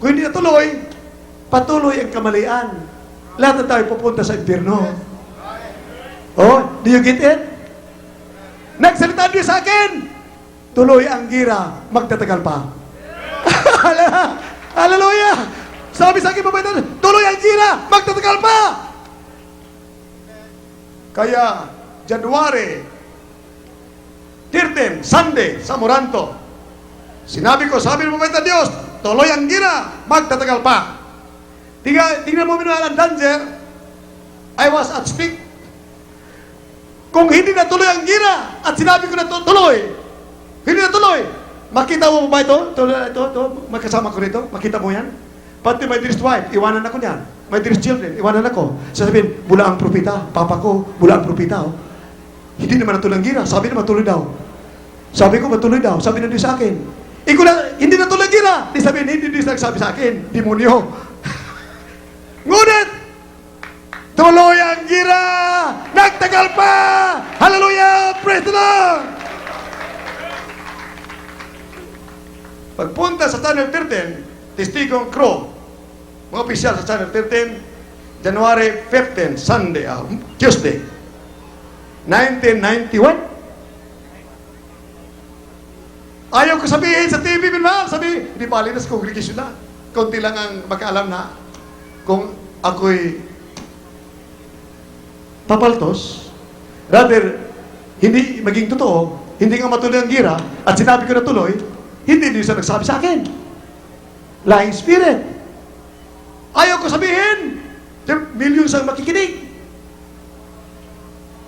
Kung hindi natuloy, patuloy ang kamalian. Lahat na tayo pupunta sa impyerno. Oh, do you get it? Nagsalita niyo sa akin, tuloy ang gira, magtatagal pa. Hallelujah! Sabi sa akin, mabaitan, tuloy ang gira, magtatagal pa. Kaya, January 13, Sunday, sa Moranto, sabi ng mabaitan Diyos, tuloy ang gira, magtatagal pa. Tingnan mo ang danger, I was at stake. Kung hindi natuloy ang gira at sinabi ko na tuloy, hindi natuloy, makita mo ba ito? Ito, magkasama ko rito, makita mo yan? Pati my dearest wife, iwanan ako niyan. My dearest children, iwanan ako. Sasabihin, bula ang propita, papa ko, bula ang propita. Oh. Hindi naman natuloy ang gira, sabi naman tuloy daw. Sabi ko, matuloy daw, sabi na Diyos sa akin. Hindi natuloy ang gira, di sabihin, hindi Diyos nagsabi sa akin, demonyo. Ngunit, tuloy ang gira! Nagtagal pa! Hallelujah! Praise the Lord! Pagpunta sa Channel 13, Testigong Crow, mga opisyal sa Channel 13, January 15, Sunday, Tuesday, 1991. Ayaw ko sabihin sa TV, minmahal, sabi, hindi pa alinas congregation na. Kunti lang ang magkaalam na kung ako'y papaltos, rather, hindi maging totoo, hindi nga matuloy ang gira, at sinabi ko na tuloy, hindi din siya nagsabi sa akin. Lying spirit. Ayaw ko sabihin, millions ang makikinig.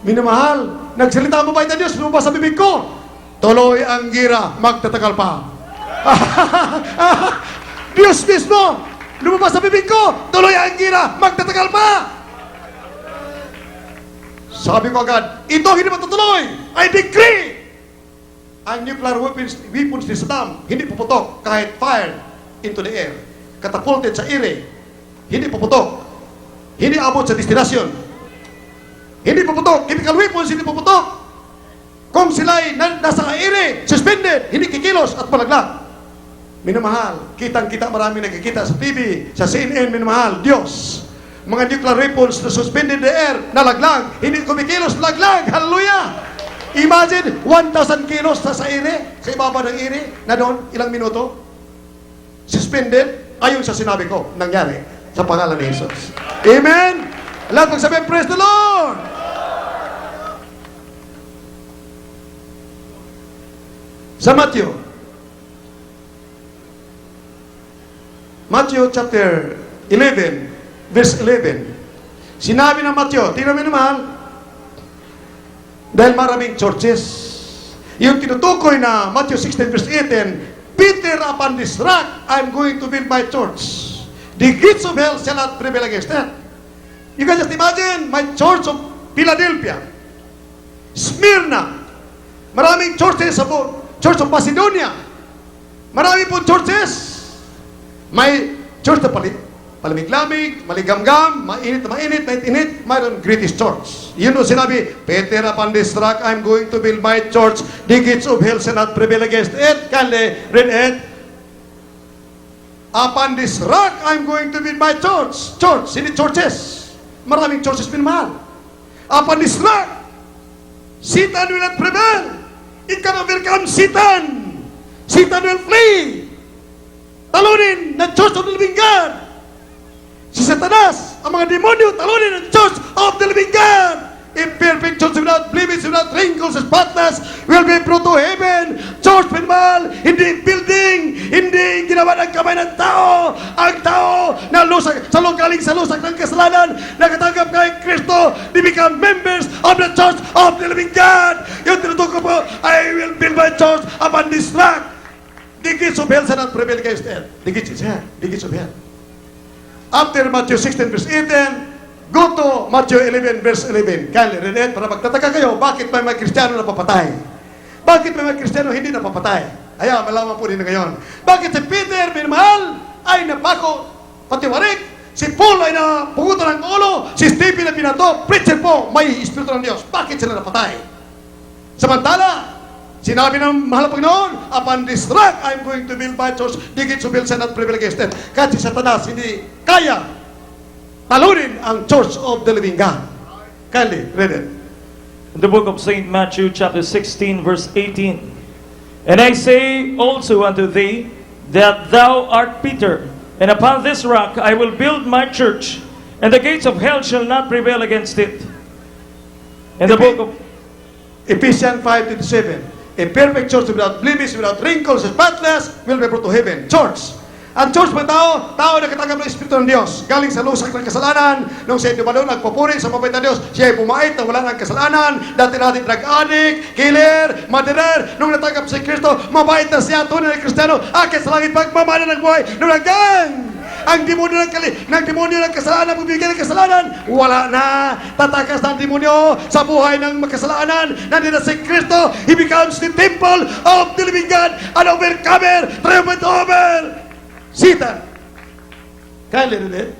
Minamahal, nagsalita mo ba ito Diyos, lumabas sa bibig ko, tuloy ang gira, magtatagal pa. Diyos mismo, lumabas sa bibig ko, tuloy ang gira, magtatagal pa. Sabi ko agad, ito hindi matutuloy. I decree! Ang nuclear weapons ni Saddam, hindi puputok kahit fired into the air. Catapulted sa ere, hindi puputok. Hindi abot sa destination. Hindi puputok. Chemical weapons, hindi puputok. Kung sila'y nasa ere, suspended, hindi kikilos at malaglag. Minamahal, kitang-kita marami nagkikita sa TV, sa CNN, minamahal, Diyos. Mga nuclear weapons na suspended in the air, nalaglag, hindi kumikilos, laglag, hallelujah! Imagine, 1,000 kilos sa ere, sa ibaba ng ere, na doon, ilang minuto, suspended, ayon sa sinabi ko, nangyari, sa pangalan ni Jesus. Amen! Lahat magsabi, praise the Lord! Sa Matthew chapter 11, verse 11. Sinabi ng Matthew, tingnan mo naman, dahil maraming churches. Yung tinutukoy na Matthew 16, verse 18, Peter, upon this rock, I'm going to build my church. The gates of hell shall not prevail against that. You can just imagine, my church of Philadelphia, Smyrna, maraming churches sa Church of Macedonia, marami po churches. May church na palamig-lamig, maligamgam, mainit, mainit, mayroon greatest church. Yun o sinabi, Peter, upon this rock, I'm going to build my church. The gates of hell shall not prevail against it. Can they read it? Upon this rock, I'm going to build my church. Church, hindi churches. Maraming churches minamahal. Upon this rock, Satan will not prevail. It can overcome Satan. Satan will flee. Talunin ng Church of the Living God. Si Satanas, ang mga demonyo, talunin ng Church of the Living God. Imperfect church without blemish, without wrinkles, spotless, will be brought to heaven. Church minamahal, hindi building, hindi ginawa ng kamay ng tao. Ang tao na lusak, galing sa lusak ng kasalanan, nakatanggap kay Kristo, they become members of the Church of the Living God. Yung tinutukoy po, I will build my church upon this rock. The gates of hell shall not prevail against it. The gates of hell. The gates of hell. After Matthew 16 verse 18, go to Matthew 11 verse 11. Kaya read it para magtataka kayo, bakit may mga Kristiyano napapatay? Bakit may mga Kristiyano hindi napapatay? Ayan, malaman po din ngayon. Bakit si Peter, minamahal, ay napako, patiwarik? Si Paul ay napugutan ng ulo, si Stephen ay pinato, preacher po, may Espiritu ng Diyos. Bakit sila napatay? Samantala, sinabi ng mahal na Panginoon, upon this rock, I'm going to build my church. The gates of hell shall not prevail against it. Kahit si Satanas, hindi kaya talunin ang Church of the Living God. Kindly, read it. In the book of St. Matthew, chapter 16, verse 18. And I say also unto thee, that thou art Peter, and upon this rock I will build my church, and the gates of hell shall not prevail against it. In the book of Ephesians 5:27. A perfect church without blemish, without wrinkles, spotless, will be brought to heaven. Church. Ang church ba tao na katanggap ng Espiritu ng Diyos, galing sa lusak ng kasalanan, nung siya ito ba doon, nagpupuri sa mabait na Diyos, siya ay bumait na wala ng kasalanan, dati natin drug addict, killer, murderer, nung natanggap si Kristo, mabait na siya, tunay na Kristiyano, akit sa langit, pagmamana ng buhay, nung naggang, ang demonyo ng kasalanan, pagbibigyan ng kasalanan, wala na, tatakas ng demonyo sa buhay ng makasalanan, nandito si Kristo, He becomes the temple of the living God, an overcomer, triumphant over Satan. Kindly read it.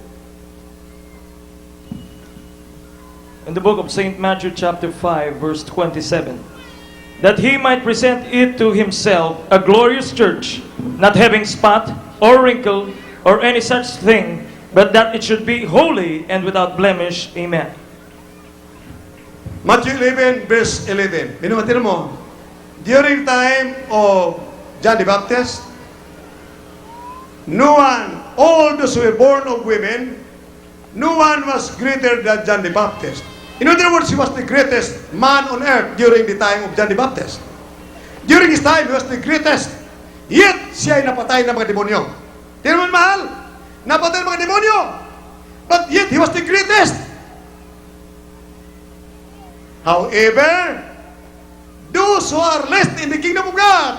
in the book of St. Matthew, chapter 5, verse 27. That he might present it to himself a glorious church, not having spot or wrinkle or any such thing, but that it should be holy and without blemish. Amen. Matthew 11, verse 11. Binumatin mo, during time of John the Baptist, no one, all those who were born of women, no one was greater than John the Baptist. In other words, he was the greatest man on earth during the time of John the Baptist. During his time, he was the greatest. Yet, siya ay napatay ng mga demonyo. Tingnan mo, mahal? Napatay ng mga demonyo. But yet, he was the greatest. However, those who are less in the kingdom of God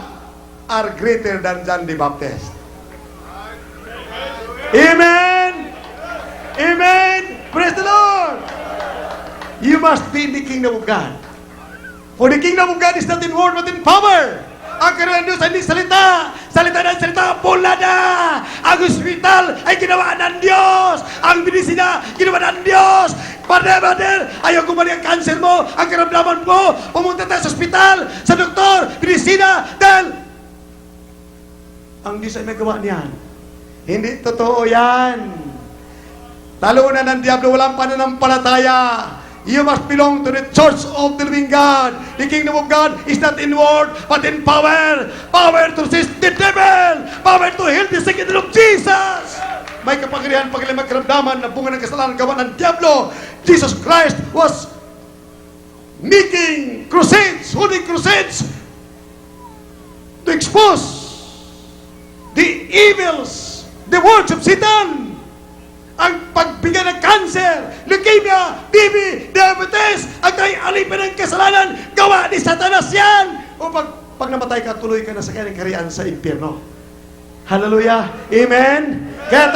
are greater than John the Baptist. Amen. Amen. Praise the Lord. You must be in the kingdom of God. For the kingdom of God is not in word but in power. Ang karoon ng Diyos ay hindi salita. Salita ng salita, pula na. Ang hospital ay ginawa ng Diyos. Ang medisina, ginawa ng Diyos. Pader, ayaw kumali ang cancer mo, ang karamdaman mo. Pumunta tayo sa hospital, sa doktor, medisina, dahil ang Diyos ay nagawa niyan. Hindi totoo yan. Talunan ng Diablo, walang pananampalataya. You must belong to the Church of the Living God. The kingdom of God is not in word, but in power. Power to resist the devil. Power to heal the sick in the name of Jesus. May kapangyarihan pag ilang magkaramdaman na bunga ng kasalanan gawa ng Diablo. Jesus Christ was making crusades, holding crusades to expose the evils, the words of Satan. Ang pagbigay ng cancer, leukemia, TB, diabetes, ang tayo alipin ng kasalanan, gawa ni Satanas yan. O pag namatay ka, tuloy ka na sa kanyang kariyan sa impyerno. Hallelujah. Amen. Kaya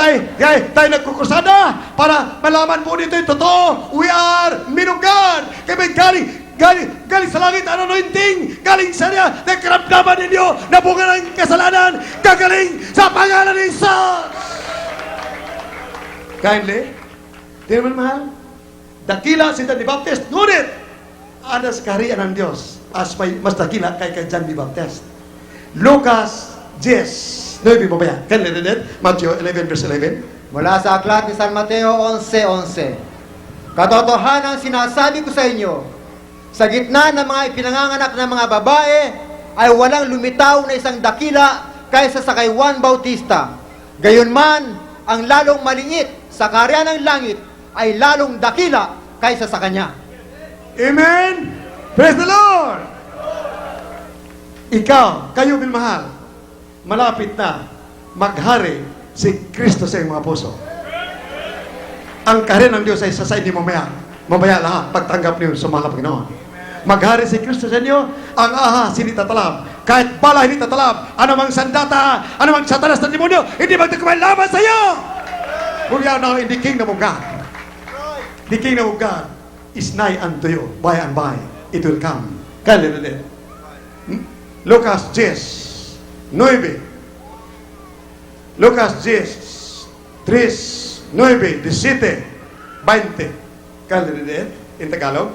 tayo nagkukursada para malaman po dito yung totoo. We are men of God. Kaya may galing sa langit, anointing, galing sa niya, na karamdaman ninyo, na bunga ng kasalanan, gagaling sa pangalan ni Jesus. Kindly, tingnan mo mahal, dakila si John the Baptist, ngunit, ada sa kaharian ng Diyos, as may mas dakila kay John the Baptist. Lucas 10, 9 mamaya. Can you read it? Matthew 11 verse 11. Mula sa aklat ni San Mateo 11:11. Katotohanan sinasabi ko sa inyo, sa gitna ng mga ipinanganganak ng mga babae, ay walang lumitaw na isang dakila kaysa sa kay Juan Bautista. Gayunman, ang lalong maliit sa karya ng langit ay lalong dakila kaysa sa kanya. Amen! Praise the Lord! Ikaw, kayo minmahal, malapit na maghari si Kristo sa iyong mga puso. Ang kaharian ng Diyos ay sa inyo mamaya. Mamaya lahat, pagtanggap niyo sa mahal na Panginoon. Maghari si Kristo sa inyo, ang ahas hindi tatalab. Kahit bala hindi tatalab, anumang sandata, anumang satanas na demonyo, hindi magtagumpay laban sa iyo! We are now in the kingdom of God. The kingdom of God is nigh unto you. By and by, it will come. Can you read it? Lucas 10, 9. Lucas 10, 3, 9, 17, 20. Can you read it? In Tagalog?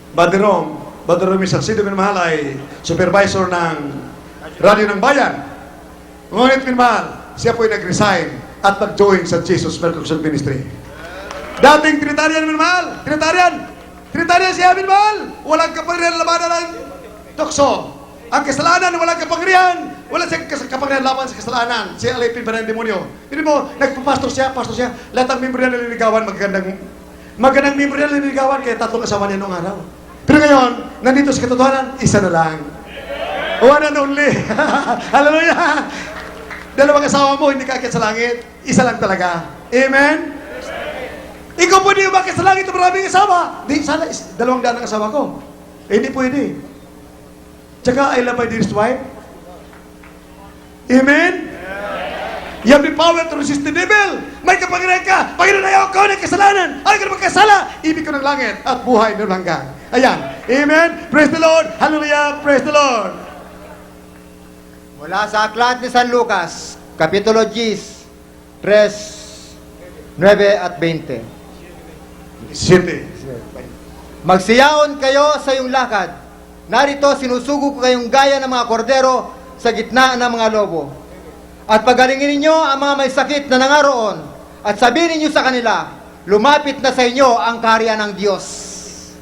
Brother Rom Salcido minamahal ay supervisor ng Radyo ng Bayan. Ngunit minamahal, siya po ay nag-resign at nag-join sa Jesus Mercosur Ministry. Dating Trinitarian minamahal, Trinitarian siya minamahal, walang kapangyarihan labanan ng tukso. Ang kasalanan, walang kapangyarihan, wala siyang kapangyarihan laban sa kasalanan. Siya alipin pa ng demonyo. Hindi mo, pastor siya, lahat ng membro niya naliligawan, magandang membro niya naliligawan, kaya tatlong asawa niya noong araw. Pero ngayon, nandito sa katotohanan, isa na lang. One and only. Hallelujah! Dalawang asawa mo, hindi ka akit sa langit. Isa lang talaga. Amen? Ikaw pwede umakit sa langit ng maraming asawa. Di, sana, 200 ang asawa ko. Hindi pwede. Tsaka, I love my dearest wife. Amen? You have the power to resist the devil. May kapangyarihan ka. Panginoon, ayaw ko ng kasalanan. Ayaw ko na magkasala. Ibig ko ng langit at buhay ng hanggang. Ayan. Amen. Praise the Lord. Hallelujah. Praise the Lord. Mula sa aklat ni San Lucas, Kapitulo 10, 3, 9 at 20. City. Magsiyaon kayo sa iyong lakad. Narito sinusugo ko kayong gaya ng mga kordero sa gitna ng mga lobo. At pagalingin ninyo ang mga may sakit na nangaroon. At sabihin ninyo sa kanila, lumapit na sa inyo ang kaharian ng Diyos.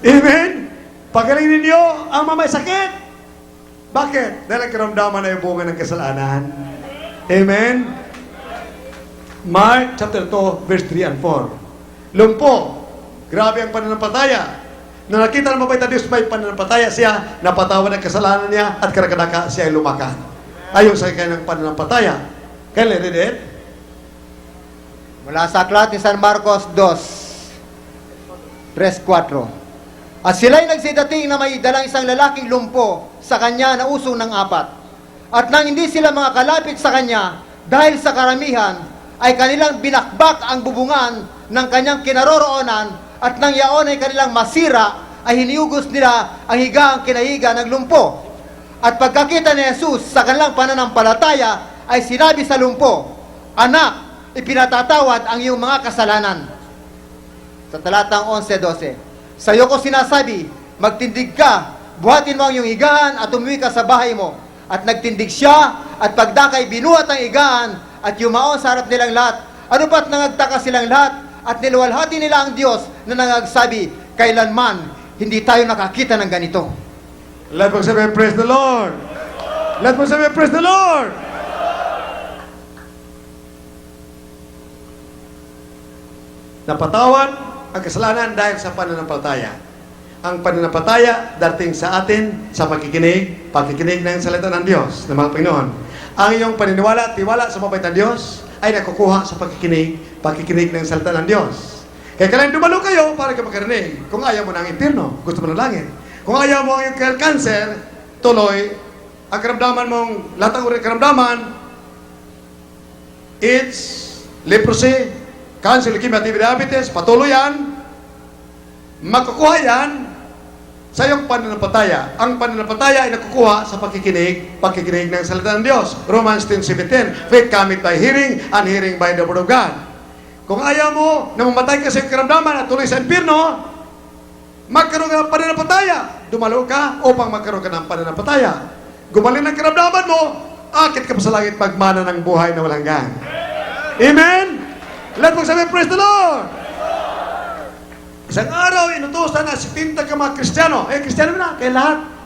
Amen. Pagalingin ninyo ang mga may sakit. Bakit? Dahil nagkaramdaman na yung bunga ng kasalanan. Amen. Mark chapter 2, verse 3 and 4. Lumpo. Grabe ang pananampalataya. Nung nakita ng mabait na Diyos may pananampalataya siya, napatawad ang kasalanan niya at karakadaka siya ay lumakan. Ayon sa kanyang pananampalataya. Can you read it? Mula sa aklat ni San Marcos 2, 3-4. At sila'y nagsidating na may dalang isang lalaking lumpo sa kanya na usong ng 4. At nang hindi sila mga kalapit sa kanya, dahil sa karamihan, ay kanilang binakbak ang bubungan ng kanyang kinaroroonan at nang yaon ay kanilang masira, ay hiniugos nila ang higaang kinahiga ng lumpo. At pagkakita ni Jesus sa kanilang pananampalataya, ay sinabi sa lumpo, Anak, ipinatatawad ang iyong mga kasalanan. Sa talatang 11-12, sa iyo ko sinasabi, magtindig ka, buhatin mo ang iyong higaan at umuwi ka sa bahay mo. At nagtindig siya, at pagdakay binuhat ang higaan, at yumaon sa harap nilang lahat. Ano ba't nangagtaka silang lahat, at niluwalhati nila ang Diyos na nangagsabi, kailanman, hindi tayo nakakita ng ganito. Let mo sabi, praise the Lord. Let mo sabi, praise the Lord. Napatawad ang kasalanan dahil sa pananampalataya. Ang pananampalataya dating sa atin sa pakikinig ng salita ng Diyos, ng mga Panginoon. Ang iyong paniniwala at tiwala sa mabait na Diyos ay nakukuha sa pakikinig ng salita ng Diyos. Kaya kailangan dumalo kayo para kayo makarinig. Kung ayaw mo ng impyerno, gusto mo ng langit. Kung ayaw mo ang iyong cancer, tuloy, ang karamdaman mong, lahat ng uri karamdaman, AIDS, leprosy, cancer, leukemia, TB, diabetes, patuloy yan, makukuha yan sa iyong pananampalataya. Ang pananampalataya ay nakukuha sa pakikinig ng salita ng Diyos. Romans 10:17, faith cometh by hearing, and hearing by the word of God. Kung ayaw mo na mamatay ka sa iyong karamdaman at tuloy sa impyerno, magkaroon ka ng pananampalataya. Dumalo ka upang magkaroon ka ng pananampalataya. gumaling ng karamdaman mo, akit ka pa sa langit pagmana ng buhay na walang hanggan. Amen? Lahat mo sabi, praise the Lord! Isang araw, inutusan na 70 ka mga Kristiyano. Kristiyano na, kaya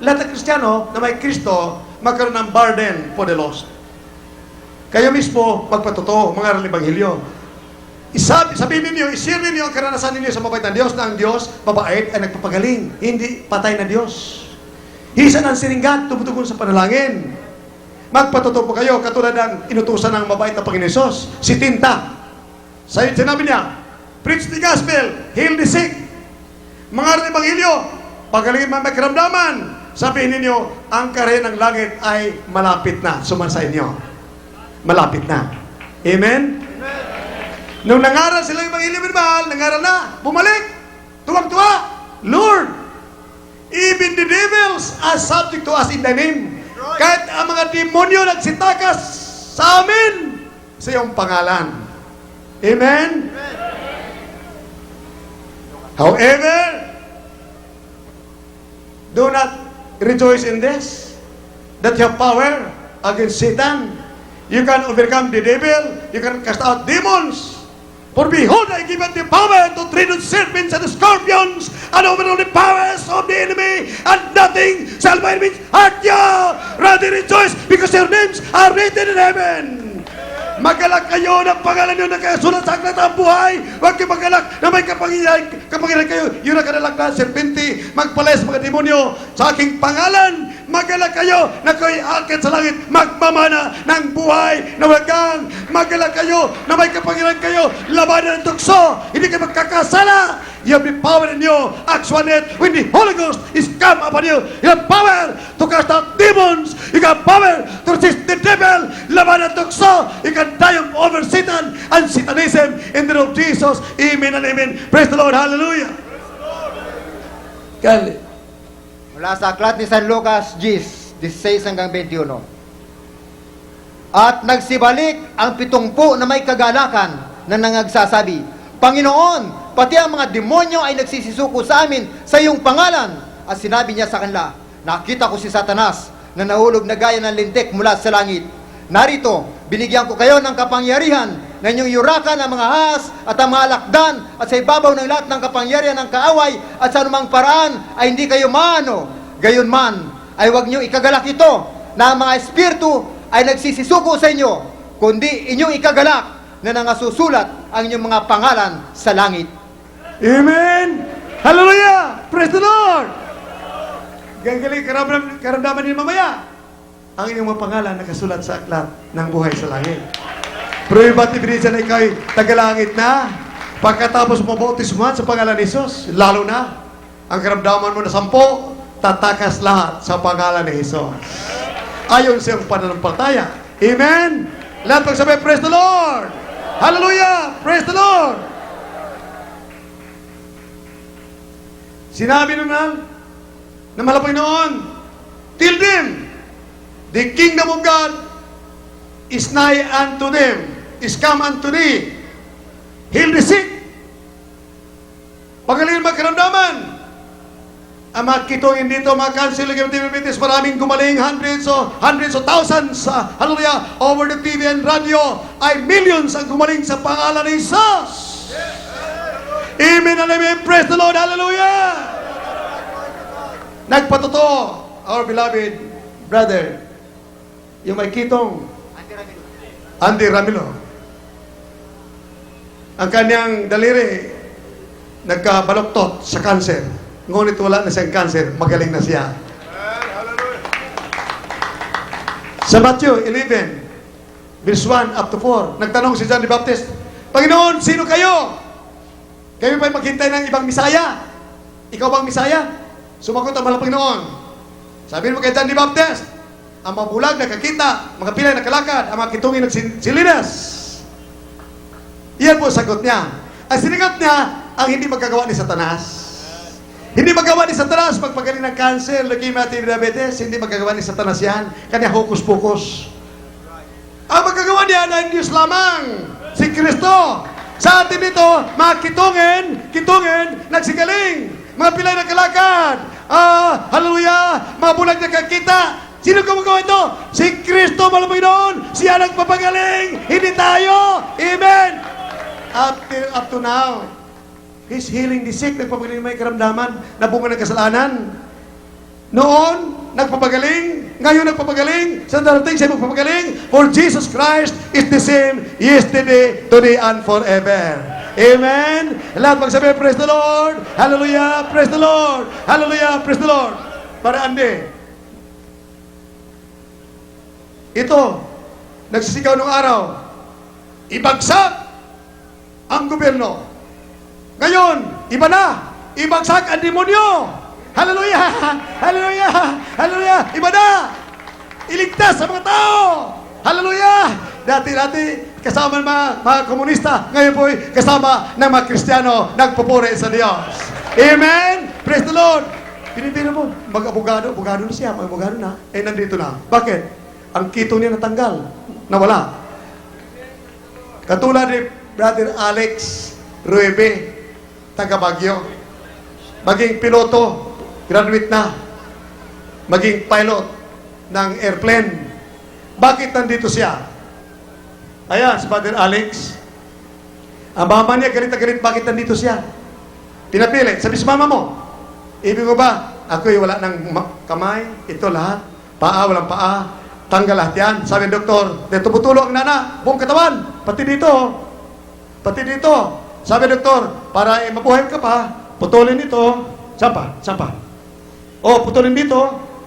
lahat ng Kristiyano na may Kristo, magkaroon ng burden for the lost. Kayo mismo, magpatotoo, mga Ebanghelyo. Sabihin ninyo, isir ninyo ang karanasan ninyo sa mabait ng Diyos na ang Diyos, mabait, ay nagpapagaling, hindi patay na Diyos. Hisan ang siringgan, tumutugon sa panalangin. Magpatotoo po kayo, katulad ng inutusan ng mabait na Panginoon Hesus, si Tinta. Sinabi niya, preach the gospel, heal the sick. Mga Ebanghelyo, pagalingin man may karamdaman, sabihin ninyo, ang kare ng langit ay malapit na, sumansa inyo. Malapit na. Amen? Nung nangaral sila yung Ebanghelyo, minamahal, nangaral na, bumalik, tuwang-tuwa, Lord, even the devils are subject to us in thy name. Kahit ang mga demonyo nagsitakas sa amin sa iyong pangalan. Amen? However, do not rejoice in this, that you have power against Satan. You can overcome the devil, you can cast out demons. For behold, I give you the power to tread on serpents and scorpions and over all the powers of the enemy, and nothing shall by any means hurt you. Rather rejoice, because your names are written in heaven. Magalak kayo ng pangalan nyo na kaya sulat sa aklat ng buhay. Huwag kayo magalak na may kapangyarihan kayo. Yun ang kanalak na serpente, magpalayas mga demonyo sa aking pangalan. Magalak kayo na kayo'y akit sa langit, magmamana ng buhay na wagang. Magalak kayo na may kapangyarihan kayo, labanan ng tukso. Hindi kayo magkakasala. You have the power in you, Acts 1:8, when the Holy Ghost is come upon you. You have power to cast out demons. You have power to resist the devil, laban ng tukso. You can triumph over Satan and Satanism in the name of Jesus. Amen and amen. Praise the Lord. Hallelujah. Kali. Mula sa aklat ni San Lucas 10:16 hanggang 21. At nagsibalik ang 70 na may kagalakan na nangagsasabi, Panginoon, pati ang mga demonyo ay nagsisisuko sa amin sa iyong pangalan. At sinabi niya sa kanila, nakita ko si Satanas na nahulog na gaya ng lintik mula sa langit. Narito, binigyan ko kayo ng kapangyarihan na inyong yurakan ang mga ahas at ang mga alakdan at sa ibabaw ng lahat ng kapangyarihan ng kaaway at sa anumang paraan ay hindi kayo maano. Gayon man, ay huwag niyo ikagalak ito na ang mga espiritu ay nagsisisuko sa inyo, kundi inyong ikagalak na nangasusulat ang inyong mga pangalan sa langit. Amen. Hallelujah. Praise the Lord. Gagaling karamdaman din mamaya. Ang inyong mga pangalan nakasulat sa aklat ng buhay sa langit. Pero yung ba't ibinisa na ikaw'y tagalangit na, pagkatapos mo bautismuhan sa pangalan ni Jesus, lalo na, ang karamdaman mo na 10, tatakas lahat sa pangalan ni Jesus. Ayon sa iyong pananampalataya. Amen? Lahat magsabi, praise the Lord! Hallelujah! Praise the Lord! Sinabi nun na malapay noon, till them, the kingdom of God is nigh unto them, is come unto thee. Heal the sick. Pagaling magkaramdaman. Ang mga kitungin dito, mga cancel, diabetes, maraming gumaling, hundreds of thousands, hallelujah, over the TV and radio, ay millions ang gumaling sa pangalan ni Jesus. Amen and amen. Praise the Lord. Hallelujah. Nagpatotoo, our beloved brother, yung may kitong, Andy Ramilo. Ang kanyang daliri, nagkabaloktot sa cancer. Ngunit wala na siyang cancer, magaling na siya. Sa Matthew 11, verse 1 up to 4, nagtanong si John the Baptist, Panginoon, sino kayo? Kayo ba'y maghintay ng ibang misaya? Ikaw bang misaya? Sumagot ang malang Panginoon. Sabi mo kay John the Baptist, ang mga bulag nakakita, mga pilay nakalakad, ang mga kitungin nagsilinas. Iyan po sagot niya. Ang sinigat niya, ang hindi magagawa ni Satanas. Hindi magawa ni Satanas pagpagaling ng cancer, leukemia, diabetes, hindi magagawa ni Satanas yan. Kanya hokus-pokus. Ang magagawa niya ay Diyos lamang, si Kristo. Sa atin dito, mga kitungin, nagsigaling. Mga pilay na kalakad. Hallelujah, mga bulag na kakita. Sino gumagawa ito? Si Kristo Panginoon. Siya nagpapagaling. Hindi tayo. Amen. Up to now, He's healing the sick. Nagpapagaling may karamdaman na bunga ng kasalanan. Noon, nagpapagaling. Ngayon, nagpapagaling. Sa darating siya magpapagaling. For Jesus Christ is the same yesterday, today, and forever. Amen. Lahat magsabi, praise the Lord. Hallelujah. Praise the Lord. Hallelujah. Praise the Lord. Para ande. Ito, nagsisigaw ng araw. Ibagsak ang gobyerno. Ngayon, iba na. Ibagsak ang demonyo. Hallelujah! Hallelujah! Hallelujah! Iba na! Iligtas sa mga tao! Hallelujah! Dati kasama ng mga komunista, ngayon po kasama ng mga Kristiyano nagpupuri sa Diyos. Amen! Praise the Lord! Pinipino mo, mag-abogado na siya, mag-abogado na, nandito na. Bakit? Ang kito niya natanggal, nawala. Katulad ni Brother Alex Ruebe, taga Baguio. Maging piloto, graduate na. Maging pilot ng airplane. Bakit nandito siya? Ayan, si Brother Alex. Ang mama niya, galit na galit, bakit nandito siya? Pinapili, sabi sa mama mo, ibig mo ba, ako'y wala ng kamay, ito lahat, paa, walang paa, tanggal lahat yan. Sabi ng doktor, dito putulo ang nana, buong katawan, pati dito. Pati dito. Sabi ng doktor, para mabuhay ka pa, putulin ito. Sapa. Oh, putulin dito.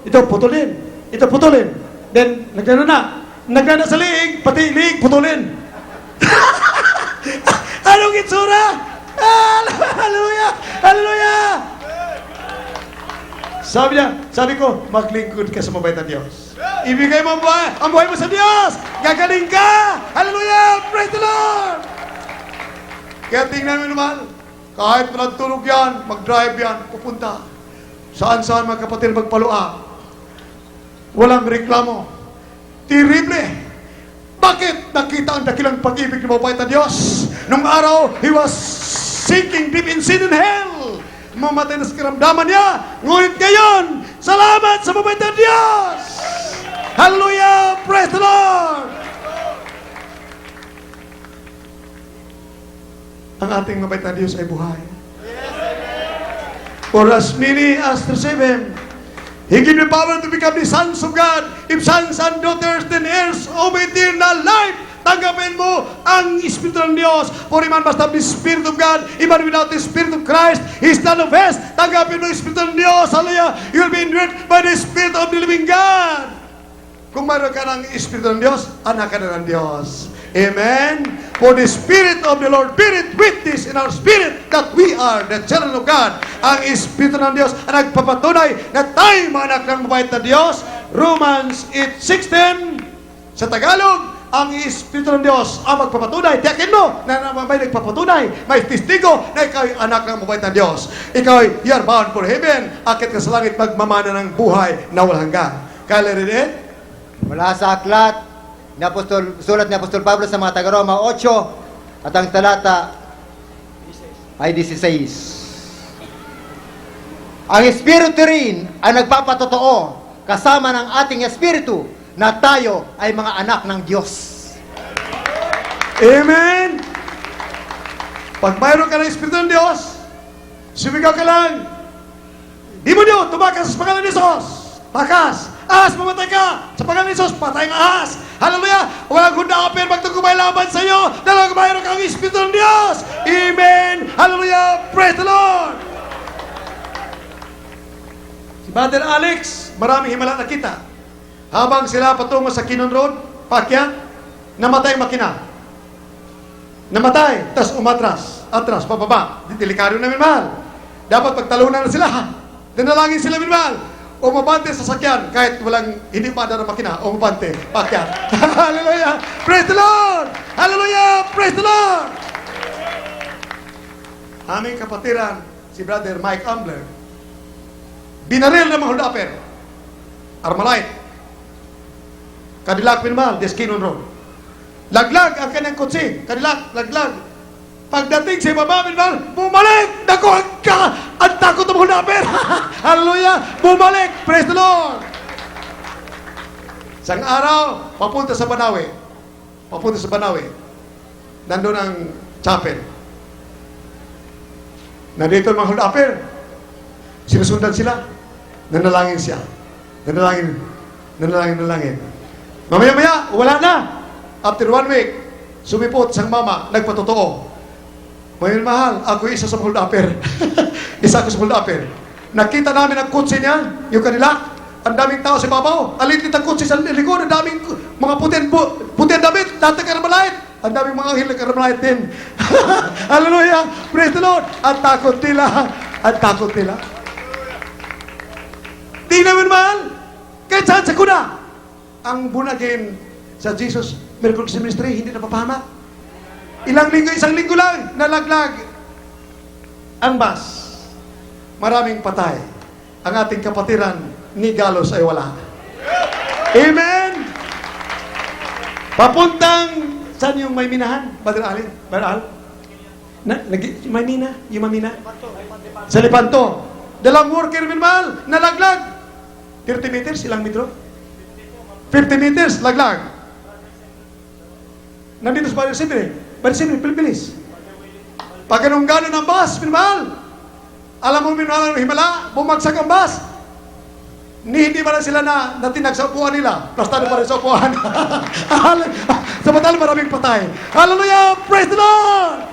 Ito, putulin. Ito, putulin. Then, nagnana sa liig, pati liig, putulin. Anong itsura? Hallelujah! Hallelujah! Sabi ko, maglingkod ka sa mabait na Diyos. Ibigay mo ang buhay mo sa Diyos. Gagaling ka. Hallelujah! Praise the Lord! Kaya tingnan mo naman, kahit walang tulog yan, mag-drive yan, pupunta. Saan-saan mga kapatid magpalua. Walang reklamo. Terrible. Bakit? Nakita ang dakilang pag-ibig ng mabait na Diyos. Nung araw, he was sinking deep in sin and hell. Mamatay na sa karamdaman niya. Ngunit ngayon, salamat sa mabait na Diyos. Hallelujah! Praise the Lord! Ang ating mabait na Diyos ay buhay. For as many as receive Him, He give you power to become the sons of God. If sons and daughters, then heirs of eternal life. Tanggapin mo ang Espiritu ng Diyos. For a man must have the Spirit of God. Even without the Spirit of Christ, he is none of us. Tanggapin mo ang Espiritu ng Diyos. Hallelujah. You will be indwelt by the Spirit of the living God. Kung mayroon ka ng Espiritu ng Diyos, anak ka na ng Diyos. Amen. For the Spirit of the Lord beareth witness in our spirit that we are the children of God. Ang Espiritu ng Diyos ang nagpapatunay na tayo mga anak ng mabait na Diyos. Romans 8:16 sa Tagalog, ang Espiritu ng Diyos ang magpapatunay. Tiyakin mo na may nagpapatunay. May testigo na ikaw ay anak ng mabait na Diyos. Ikaw ay you are bound for heaven. Akit ka sa langit magmamana ng buhay na walang hanggan. Kaya rin it? Mula sa aklat sulat ni Apostol Pablo sa mga taga-Roma 8 at ang talata ay 16. Ang Espiritu rin ay nagpapatotoo kasama ng ating Espiritu na tayo ay mga anak ng Diyos. Amen! Pag mayroon ka ng Espiritu ng Diyos, sumigaw ka lang, demonyo, tumakas sa pangalan ni Jesus. Takas! Ahas, mamatay ka! Sa pangalan ni Jesus, patay ang ahas! Hallelujah! Walang hundakapin magtugumay laban sa iyo dahil mayroon kang Espiritu ng Diyos! Amen! Hallelujah! Praise the Lord! Si Brother Alex, maraming himala nakita. Habang sila patungo sa Kinon Road, paakyat, namatay ang makina. Namatay, tas umatras, atras, pababa. Delikado na minmahal. Dapat pagtalunan na sila. Dinalangin sila minmahal. Umabante sa sakyan, kahit walang hindi pa na makina, umabante, paakyat. Hallelujah! Praise the Lord! Hallelujah! Praise the Lord! Aming kapatiran, si Brother Mike Ambler, binaril ng mga huldaper, Armalite, Cadillac Pinmal, Deskinon Road. Laglag ang kanyang kutsi, Cadillac, laglag. Pagdating sa ibaba, Pinmal, bumalik! Naku, ang takot ng huldaper! Hallelujah! Bumalik! Praise the Lord! Isang araw, papunta sa Banawe. Papunta sa Banawe. Nandun ang chapel. Nandito ang mga hold upper. Sinusundan sila. Nanalangin siya. Nanalangin. Mamaya-maya, wala na. After 1 week, sumipot sang mama, nagpatotoo. Ngayon mahal, ako isa sa hold upper. Isa ako sa hold upper. Nakita namin ang kutsi niya, yung kanila. Ang daming tao sa babaw. Alitit ang kutsi sa likod. Ang daming mga puti ang damit. Lahat ng karamalait. Ang daming mga anghel na karamalait din. Hallelujah. Praise the Lord. Ang takot nila. Di namin mahal. Kahit saan sa kuna. Ang bunagin sa Jesus Miracle Ministry, hindi napapahamak. Isang linggo lang, nalaglag ang bus. Maraming patay. Ang ating kapatiran ni Galos ay wala. Amen! Papuntang, saan yung may minahan? Brother Alin? Brother Al? Maymina? Yung mamina? Sa Lepanto. Dalang worker minmal, nalaglag. 30 meters, ilang metro? 50 meters, laglag. Nandito sa Barrio Sipre. Barrio Sipre, Pilipilis. Pag anong gano'n ang bus, minmal. Alam mo minmal ang himala, bumagsak ang bus. Hindi ba na sila natinag sa upuan nila? Plastado pa rin sa upuan. Samantala maraming patay. Hallelujah! Praise the Lord!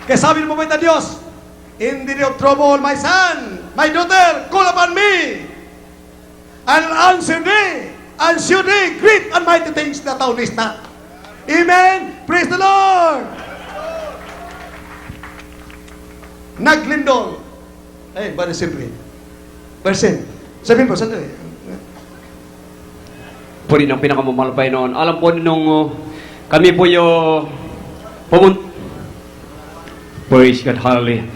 Kaya sabi ng mabait na Diyos, in the day of trouble, my son, my daughter, call upon me. And answer thee, and show thee great and mighty things that thou knowest not. Amen! Praise the Lord! Naglindol. Ay, ba na simple? Percent. Sabihin po, sandali. Po rin ang pinakamalapay noon. Alam po nung kami po yung praise God, hallelujah.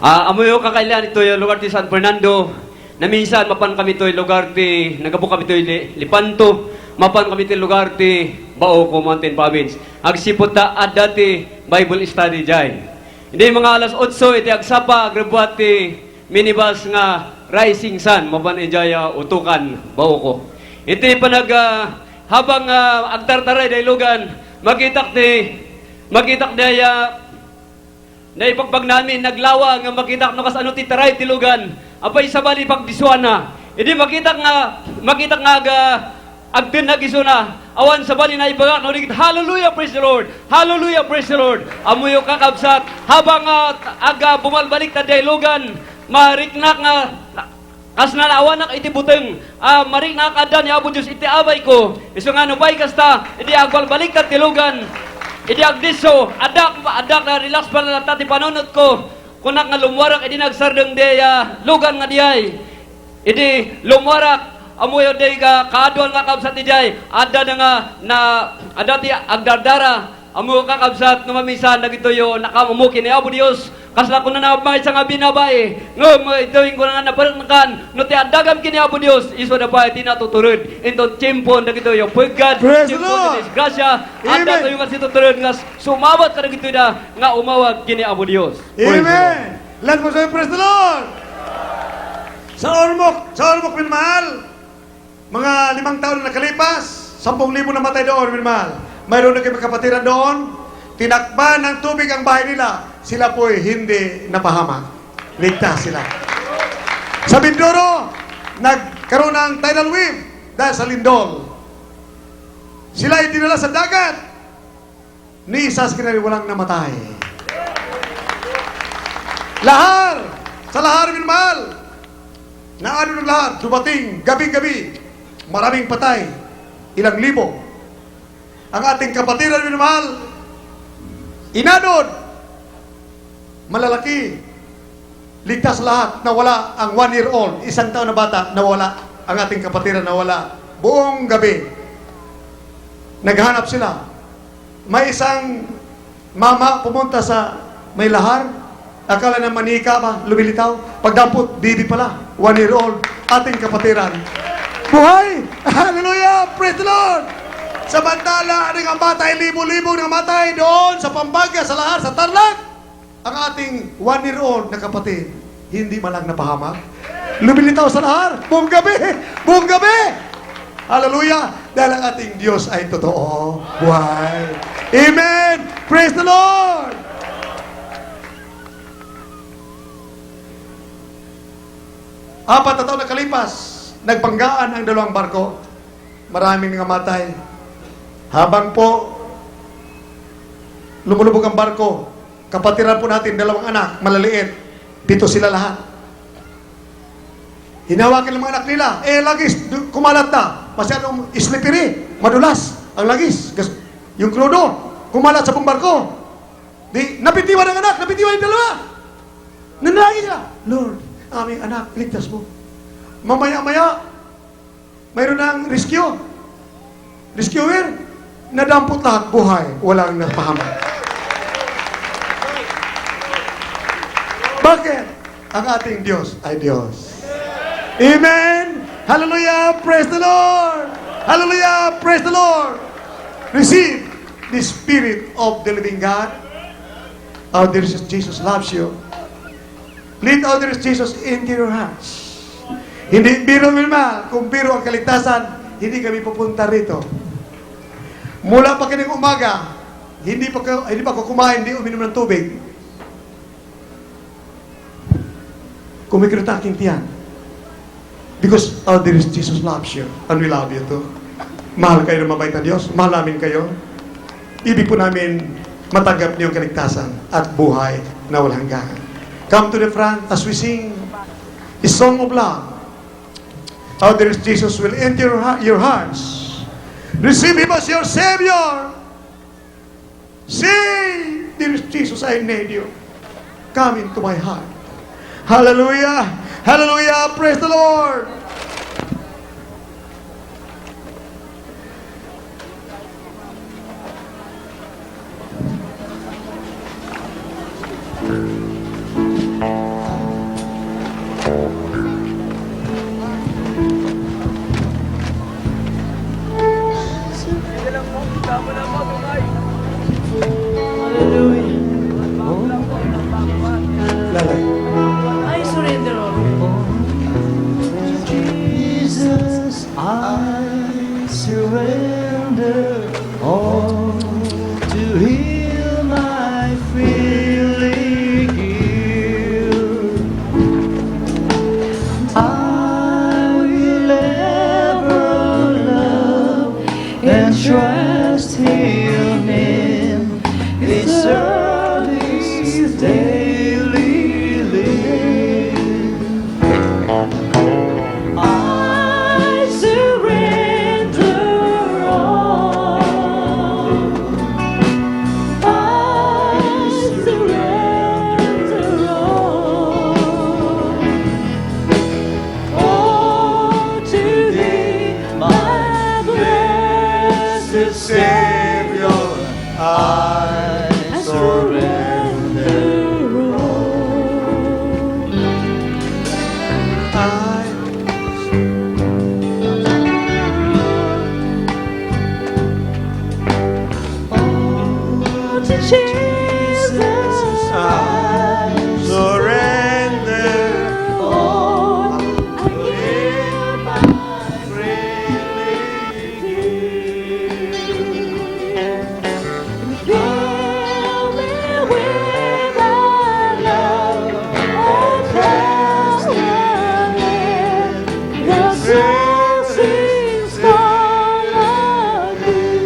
Amo yung kakailan ito yung lugar ti San Fernando, na minsan mapan kami ito yung lugar ti, nagapo kami ito yung Lipanto, mapan kami ito yung lugar ti Baoco Mountain Province. Agsipot ta at dati Bible study dyan. Hindi mga alas 8, iti agsapa, agrebuat ti minibus nga Rising Sun, mapan enjaya utukan Baoco. Iti panag habang agtartaray daylugan, magitak daya na ipagpag namin naglawa nga magitak no kas ano ti taray tilugan. Apay sabali pagdiswana. Idi magitak nga agtin nagisuna. Awan sabali na ibagak no digit. Hallelujah, praise the Lord. Hallelujah, praise the Lord. Amuyo kakabsat habang aga bumalbalik ta daylugan, mariknak nga kas nalawanak iti buteng, mariknak adan ni Apo Diyos iti abay ko. Iso nga no bay kasta, iti agwal balik ta tilugan. Iti agdiso, adak na relax pa na tati panunot ko. Kunak nga lumwarak, iti nagsardeng de lugan nga diyay. Iti lumwarak, amuyo de kaadwan nga kabsat diyay. Ada na ada ti agdardara. Amuyo kakabsat no mamisan nagitoyo nakamuki ni Apo Diyos. Kasla ko na nabay sa nga binabay. Ngom, ito'y ko na naparangkan. No ti adagam kini Apo Diyos. Iso na pa, tinatuturod. Ito, timpon na gito yung pagkad. Praise the timpon Lord! na disgrasya. Amen! Anda ko yung kasi tuturod nga sumawat ka na gito na nga umawag kini Apo Diyos. Amen! Let mo say, praise the Lord! Sa Ormoc, minmahal, mga 5 taon na nakalipas, 10,000 namatay doon, minmahal. Mayroon na kayo kapatiran doon, tinakban ng tubig ang bahay nila, sila po'y hindi napahamak. Ligtas sila. Sa Mindoro, nagkaroon ng tidal wave dahil sa lindol. Sila ay dinala sa dagat. Ni isa sa kanila walang namatay. Lahar! Sa lahar, minmahal. Na ano ng lahar, dumating, gabi-gabi. Maraming patay. Ilang libo. Ang ating kapatiran, minmahal, inanod. Malalaki. Ligtas lahat. Nawala ang 1-year-old. 1 taon na bata, nawala. Ang ating kapatiran, nawala. Buong gabi. Naghanap sila. May isang mama pumunta sa may lahar. Akala na manika ba, lumilitaw. Pagdampot, bibi pala. 1-year-old. Ating kapatiran. Buhay! Hallelujah! Praise the Lord! Samantala, ang matay, libo-libo ng matay doon sa Pampanga, sa lahar, sa Tarlac. Ang ating 1-year-old na kapatid, hindi malang napahamak. Lumilitaw sa lahar. Buong gabi! Buong gabi! Hallelujah! Dahil ang ating Diyos ay totoo. Buhay. Amen! Praise the Lord! Apat na taon nakalipas, nagpanggaan ang dalawang barko. Maraming namatay. Habang po lumulubog ang barko, kapatiran po natin dalawang anak, malaliit. 7 sila lahat. Hinawakan ng mga anak nila. Lagis, kumalat na. Masyadong slippery. Madulas ang lagis. Yung klodo, kumalat sa buong barko. Napitiwan ang anak, napitiwan yung dalawa. Nanalangin sila. Lord, aming anak, ligtas mo. Mamaya-maya, mayroon ng rescue. Rescuer, nadampot lahat buhay. Walang napahamak. Bakit? Ang ating Diyos ay Diyos. Amen! Hallelujah! Praise the Lord! Hallelujah! Praise the Lord! Receive the Spirit of the living God. Our dear Jesus loves you. Lead our dear Jesus into your hearts. Hindi biro minmal. Kung biro ang kaligtasan, hindi kami pupunta rito. Mula pa kining umaga, hindi pa ko kumain, hindi uminom ng tubig. Kumikirot ang aking tiyan. Because our dear Jesus loves you and we love you too. Mahal kayo ng mabait na Diyos. Mahal namin kayo. Ibig po namin matanggap niyo ang kaligtasan at buhay na walang hanggan. Come to the front as we sing a song of love. Our dear Jesus will enter your hearts. Receive Him as your Savior. Say, dear Jesus, I need you. Come into my heart. Hallelujah! Hallelujah! Praise the Lord! Lalay. I surrender all. Jesus, I surrender all to heal my freely give. I will ever love and trust Him in His service daily live. I surrender all. I surrender all. Oh, to Thee, my blessed Savior, I surrender all. Oh, to Jesus, I Surrender. all. I give my freely give. Fill me with Thy love and cast me in the dancing star of Thee.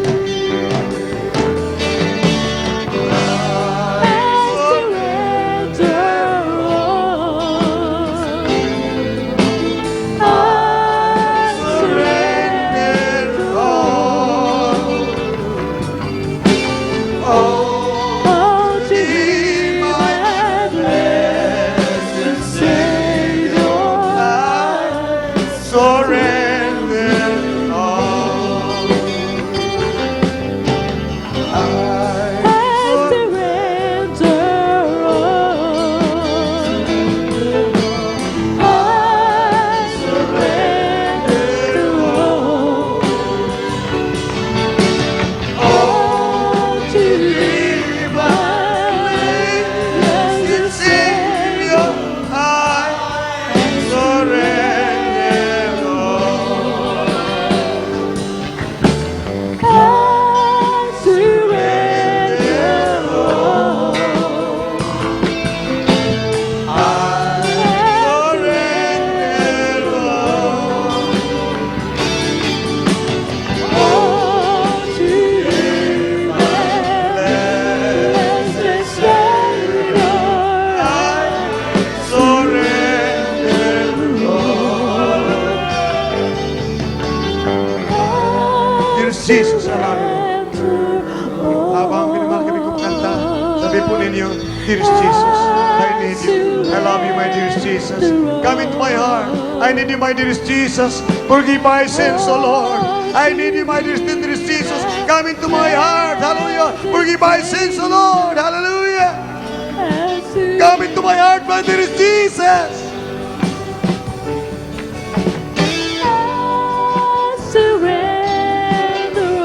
Sabi po ninyo, dearest Jesus, I need you. I love you, my dearest Jesus. Come into my heart. I need you, my dearest Jesus. Forgive my sins, O Lord. I need you, my dearest Jesus. Come into my heart. Hallelujah. Forgive my sins, O Lord. Hallelujah. Come into my heart, my dearest Jesus. Surrender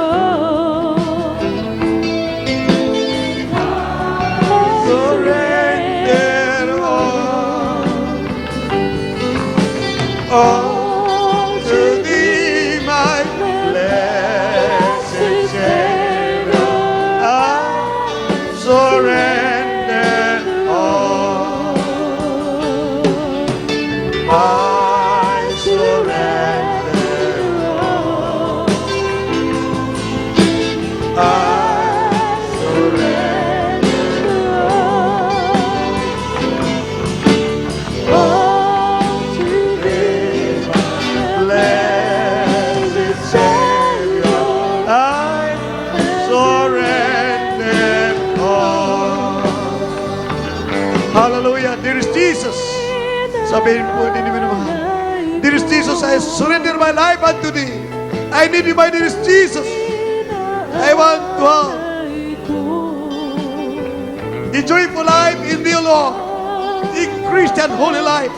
all to thee, my blessed Savior. I surrender all. I surrender all. I surrender all to thee, blessed Savior. I surrender all. Hallelujah, dearest Jesus. Sabihin po din naman mahal. Dearest Jesus, I surrender my life unto thee. I need you, my dearest Jesus. I want to have a joyful life in thee, Lord. A Christian holy life.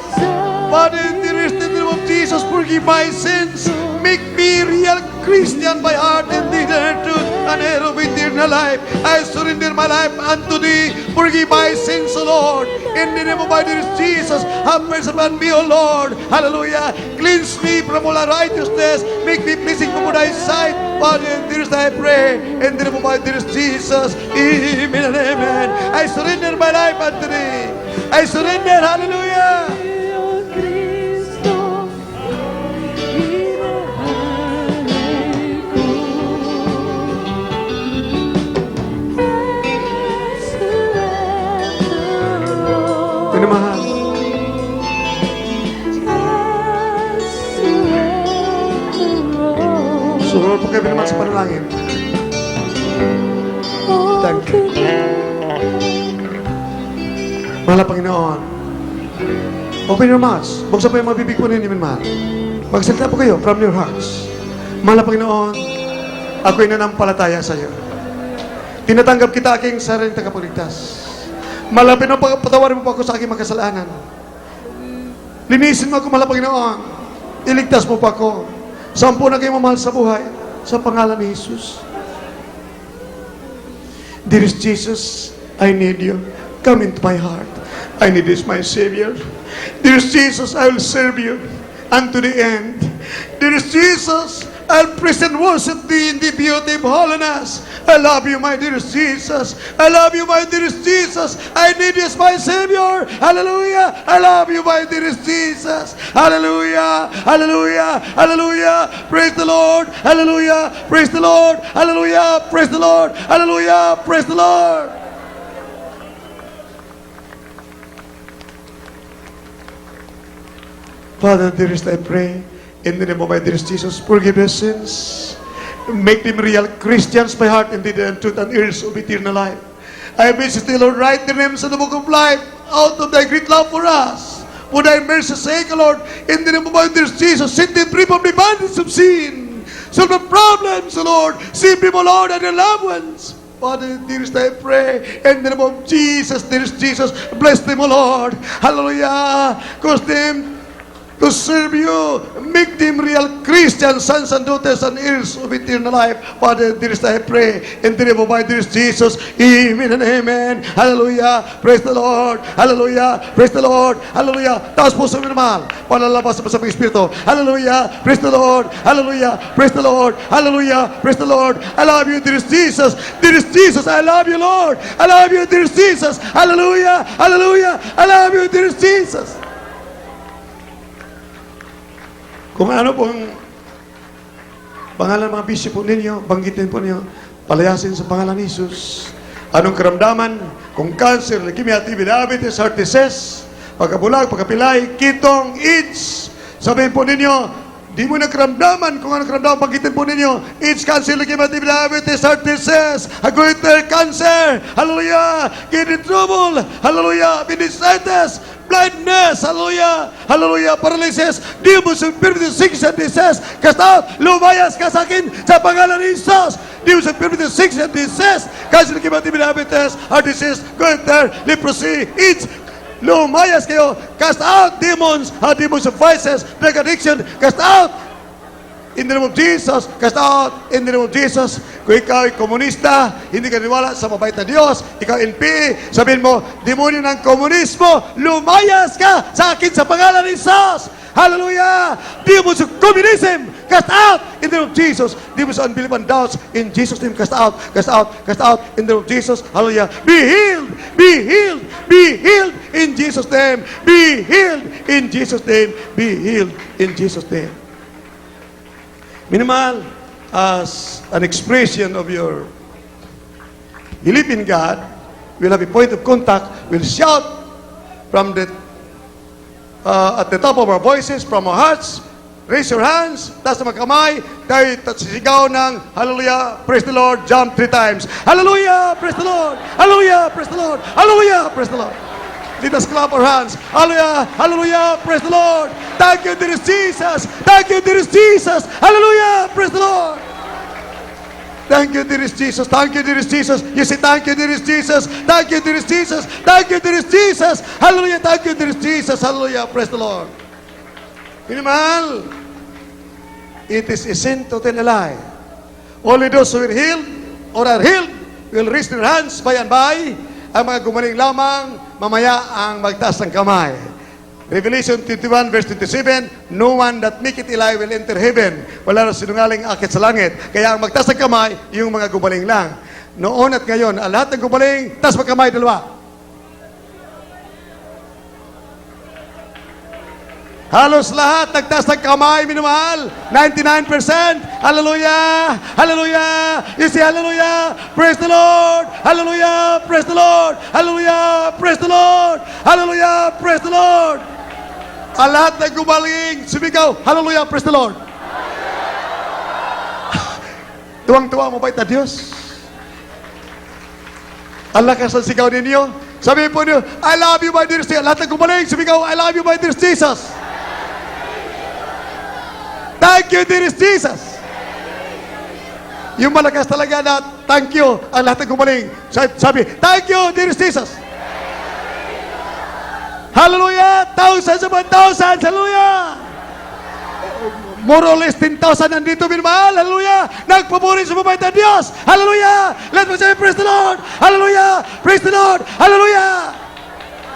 Father, in the name of Jesus, forgive my sins. Make me a real Christian by heart and deed and truth, and heir of eternal life. I surrender my life unto thee. Forgive my sins, O Lord. In the name of my dearest Jesus, have mercy upon me, O Lord. Hallelujah. Cleanse me from all unrighteousness. Make me pleasing before thy sight. Father, dearest, I pray. In the name of my dearest Jesus. Amen and amen. I surrender my life unto thee. I surrender. Hallelujah. Minamahal. Sumunod po kayo naman sa panalangin. Thank you. Mahal na Panginoon. Open your mouths. Buksan po yung mga bibig po ninyo, minamahal. Magsalita po kayo from your hearts. Mahal na Panginoon, ako'y nanampalataya sa iyo. Tinatanggap kita aking sariling tagapagligtas. Malapit na patawarin mo po ako sa aking makasalanan. Linisin mo ako, mahal na Panginoon. Iligtas mo po ako. Sampu na kayo mamahal sa buhay. Sa pangalan ni Jesus. Dearest Jesus, I need you. Come into my heart. I need this, my Savior. Dearest Jesus, I will serve you unto the end. Dearest Jesus, I'll praise and worship thee in the beauty of holiness. I love you, my dearest Jesus. I love you, my dearest Jesus. I need you as my Savior. Hallelujah. I love you, my dearest Jesus. Hallelujah. Hallelujah. Hallelujah. Praise the Lord. Hallelujah. Praise the Lord. Hallelujah. Praise the Lord. Hallelujah. Praise the Lord. Father, dearest, I pray in the name of my dearest Jesus, forgive their sins. Make them real Christians by heart and deed and truth and ears of eternal life. I beseech thee, Lord, write their names in the book of life out of thy great love for us. For thy mercy's sake, Lord, in the name of my dearest Jesus, set them free from the bondage of sin. Solve the problems, Lord. Save them, Lord, and their loved ones. Father, dearest, I pray in the name of Jesus, dearest Jesus, bless them, O Lord. Hallelujah. Cause them to serve you. Make them real Christian sons and daughters and heirs of eternal life. Father, dearest, I pray in the name of my dearest Jesus. Amen and amen. Hallelujah. Praise the Lord. Hallelujah. Praise the Lord. Hallelujah. Taas po sa minamahal. Palalabas sa masamang Espiritu. Hallelujah. Praise the Lord. Hallelujah. Praise the Lord. Hallelujah. Praise the Lord. I love you, dearest Jesus. Dearest Jesus, I love you, Lord. I love you, dearest Jesus. Hallelujah. Hallelujah. I love you, dearest Jesus. Kung ano pong pangalan ng mga bisyo po ninyo, banggitin po ninyo, palayasin sa pangalan ni Jesus. Anong karamdaman? Kung cancer, leukemia, TB, diabetes, heart disease, pagkabulag, pagkapilay, kitong, AIDS, sabihin po ninyo, Di mo nakaramdaman kung ano karamdaman pagkitin po ninyo. Each cancer, leukemia, diabetes, heart disease, goiter, cancer, hallelujah, kidney trouble, hallelujah, appendicitis, blindness, hallelujah, hallelujah, paralysis, di mo superior sickness and disease, cast out, lumayas ka sa akin sa pangalan ni Jesus. Di mo superior sickness and disease, cancer, leukemia, diabetes, heart disease, goiter, leprosy, AIDS, lumayas kayo. Cast out demons, demons of vices, drug addiction. Cast out in the name of Jesus. Cast out in the name of Jesus. Kung ikaw ay komunista, hindi ka niwala sa mabait na Diyos, ikaw NP, sabihin mo, demonyo ng komunismo, lumayas ka sa akin sa pangalan ni Jesus. Hallelujah! Demons of communism, cast out in the name of Jesus. Demons of unbelief and doubts, in Jesus' name, cast out, cast out, cast out in the name of Jesus. Hallelujah! Be healed, be healed, be healed in Jesus' name. Be healed in Jesus' name. Be healed in Jesus' name. Minimal, as an expression of your belief in God, we'll have a point of contact. We'll shout from the at the top of our voices, from our hearts. Raise your hands, taas na mga kamay, tayo sisigaw ng hallelujah, praise the Lord, jump 3 times. Hallelujah, praise the Lord, hallelujah, praise the Lord, hallelujah, praise the Lord. Let us clap our hands. Hallelujah, hallelujah, praise the Lord. Thank you, dear Jesus. Thank you, dear Jesus. Hallelujah, praise the Lord. Thank you, dear Jesus. Thank you, dear Jesus. You say, thank you, dear Jesus. Thank you, dear Jesus. Thank you, dear Jesus. Hallelujah. Thank you, dear Jesus. Hallelujah. Praise the Lord. Minimal, it is a sin to tell a lie. Only those who are healed or are healed will raise their hands by and by. Ang mga gumaling lamang, mamaya ang magtaas ng kamay. Revelation 21 verse 27, no one that make it lie will enter heaven. Wala na sinungaling akit sa langit. Kaya ang magtaas ng kamay, yung mga gumaling lang. Noon at ngayon, ang lahat ng gumaling, taas magkamay, dalawa. Halos lahat nagtaas ng kamay, minumahal. 99%. Hallelujah! Hallelujah! You say hallelujah! Praise the Lord! Hallelujah! Praise the Lord! Hallelujah! Praise the Lord! Hallelujah! Praise the Lord! Ang lahat ng gumaling, sumigaw, hallelujah! Praise the Lord! Tuwang-tuwa mo ba ito, Diyos? Ang lakas ang sigaw ninyo. Sabihin po niyo, I love you, my dear Jesus. Lahat ng gumaling, sumigaw, I love you, my dear Jesus. Thank you, dear Jesus. Yung malakas talaga na thank you ang lahat ng gumaling. Sabi, thank you, dear Jesus. Hallelujah! Thousands upon thousands. Hallelujah! More or less 10,000 nandito, minamahal. Hallelujah! Nagpaburi sa mabait na Diyos. Hallelujah! Let me say, praise the Lord. Hallelujah! Praise the Lord. Hallelujah!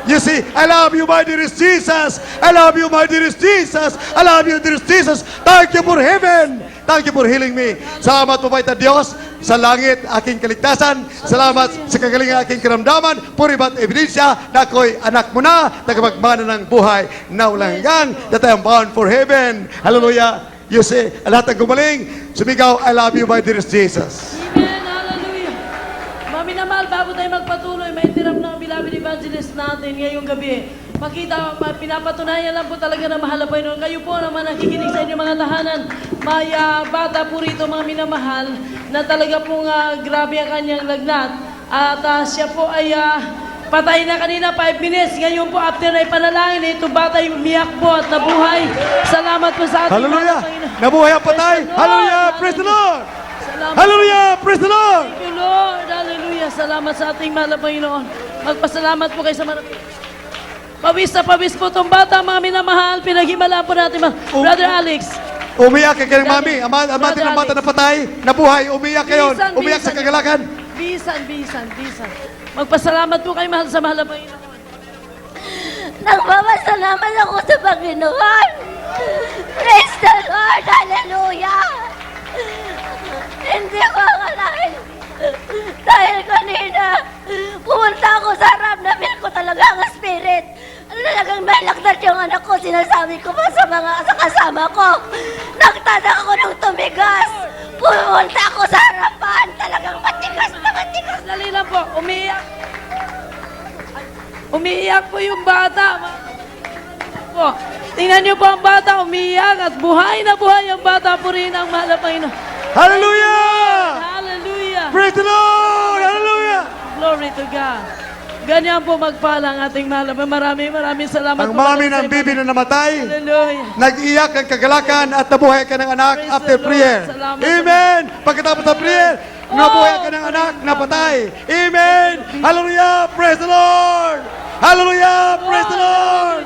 You see, I love you, my dearest Jesus. I love you, my dearest Jesus. I love you, dearest Jesus. Thank you for heaven. Thank you for healing me. Salamat, mabait na Diyos. Sa langit, aking kaligtasan. Salamat sa kagalingan aking karamdaman. Puribat ebidensya na ako'y anak mo na, tagapagmana ng buhay na walang hanggan, that I am bound for heaven. Hallelujah. You say, lahat ng gumaling, sumigaw, I love you, my dearest Jesus. Amen. Hallelujah. Maminamahal, bago tayo magpatuloy, may interrupt na ang beloved evangelist natin ngayong gabi. Pinapatunayan lang po talaga na mahal na Panginoon. Kayo po naman nakikinig sa inyong mga tahanan. May bata po rito, mga minamahal, na talaga pong grabe ang kanyang lagnat. At siya po ay patay na kanina 5 minutes. Ngayon po, after na ipanalangin, ito bata ay umiyak po at nabuhay. Salamat po sa ating Hallelujah. mga Panginoon. Nabuhay ang patay. Praise the Lord. Hallelujah. Praise the Lord. Salamat. Hallelujah. Praise the Lord. Thank you, Lord. Hallelujah. Salamat sa ating mahal na Panginoon. Magpasalamat po kayo sa marami. Pawis na pawis po itong bata, mga minamahal. Pinaghimalaan po natin, Brother Alex. Umiyak ka kayong mami. Ama din ng bata na patay. Nabuhay. Umiyak kayo. Umiyak sa kagalakan. Bisan. Magpasalamat po kayo, mahal sa mahal na Panginoon. Nagpapasalamat ako sa Panginoon. Praise the Lord. Hallelujah. Hindi ko akalain. Dahil kanina, pumunta ako sa harap na feel ko talaga ang spirit. Talagang may lagnat yung anak ko. Sinasabi ko pa sa kasama ko. Nagtadak ako ng tumigas. Pumunta ako sa harapan. Talagang matigas na matigas. Dali lang po, umiiyak. Umiiyak po yung bata. Po. Tingnan niyo po ang bata umiyak at buhay na buhay ang bata. Purihin ang mahal na Panginoon. Hallelujah! Hallelujah! Praise the Lord! Hallelujah! Glory to God. Ganyan po magpala ang ating mahal na Panginoon. Maraming salamat Ang po. mami Sa ng iba- bibi na namatay, Hallelujah. nag-iyak ng kagalakan at nabuhay ka ng anak Praise after the Lord. prayer. Salamat Amen! Pagkatapos ng prayer, nabuhay ka ng anak, napatay. Amen! Hallelujah! Praise the Lord! Hallelujah! Praise the Lord!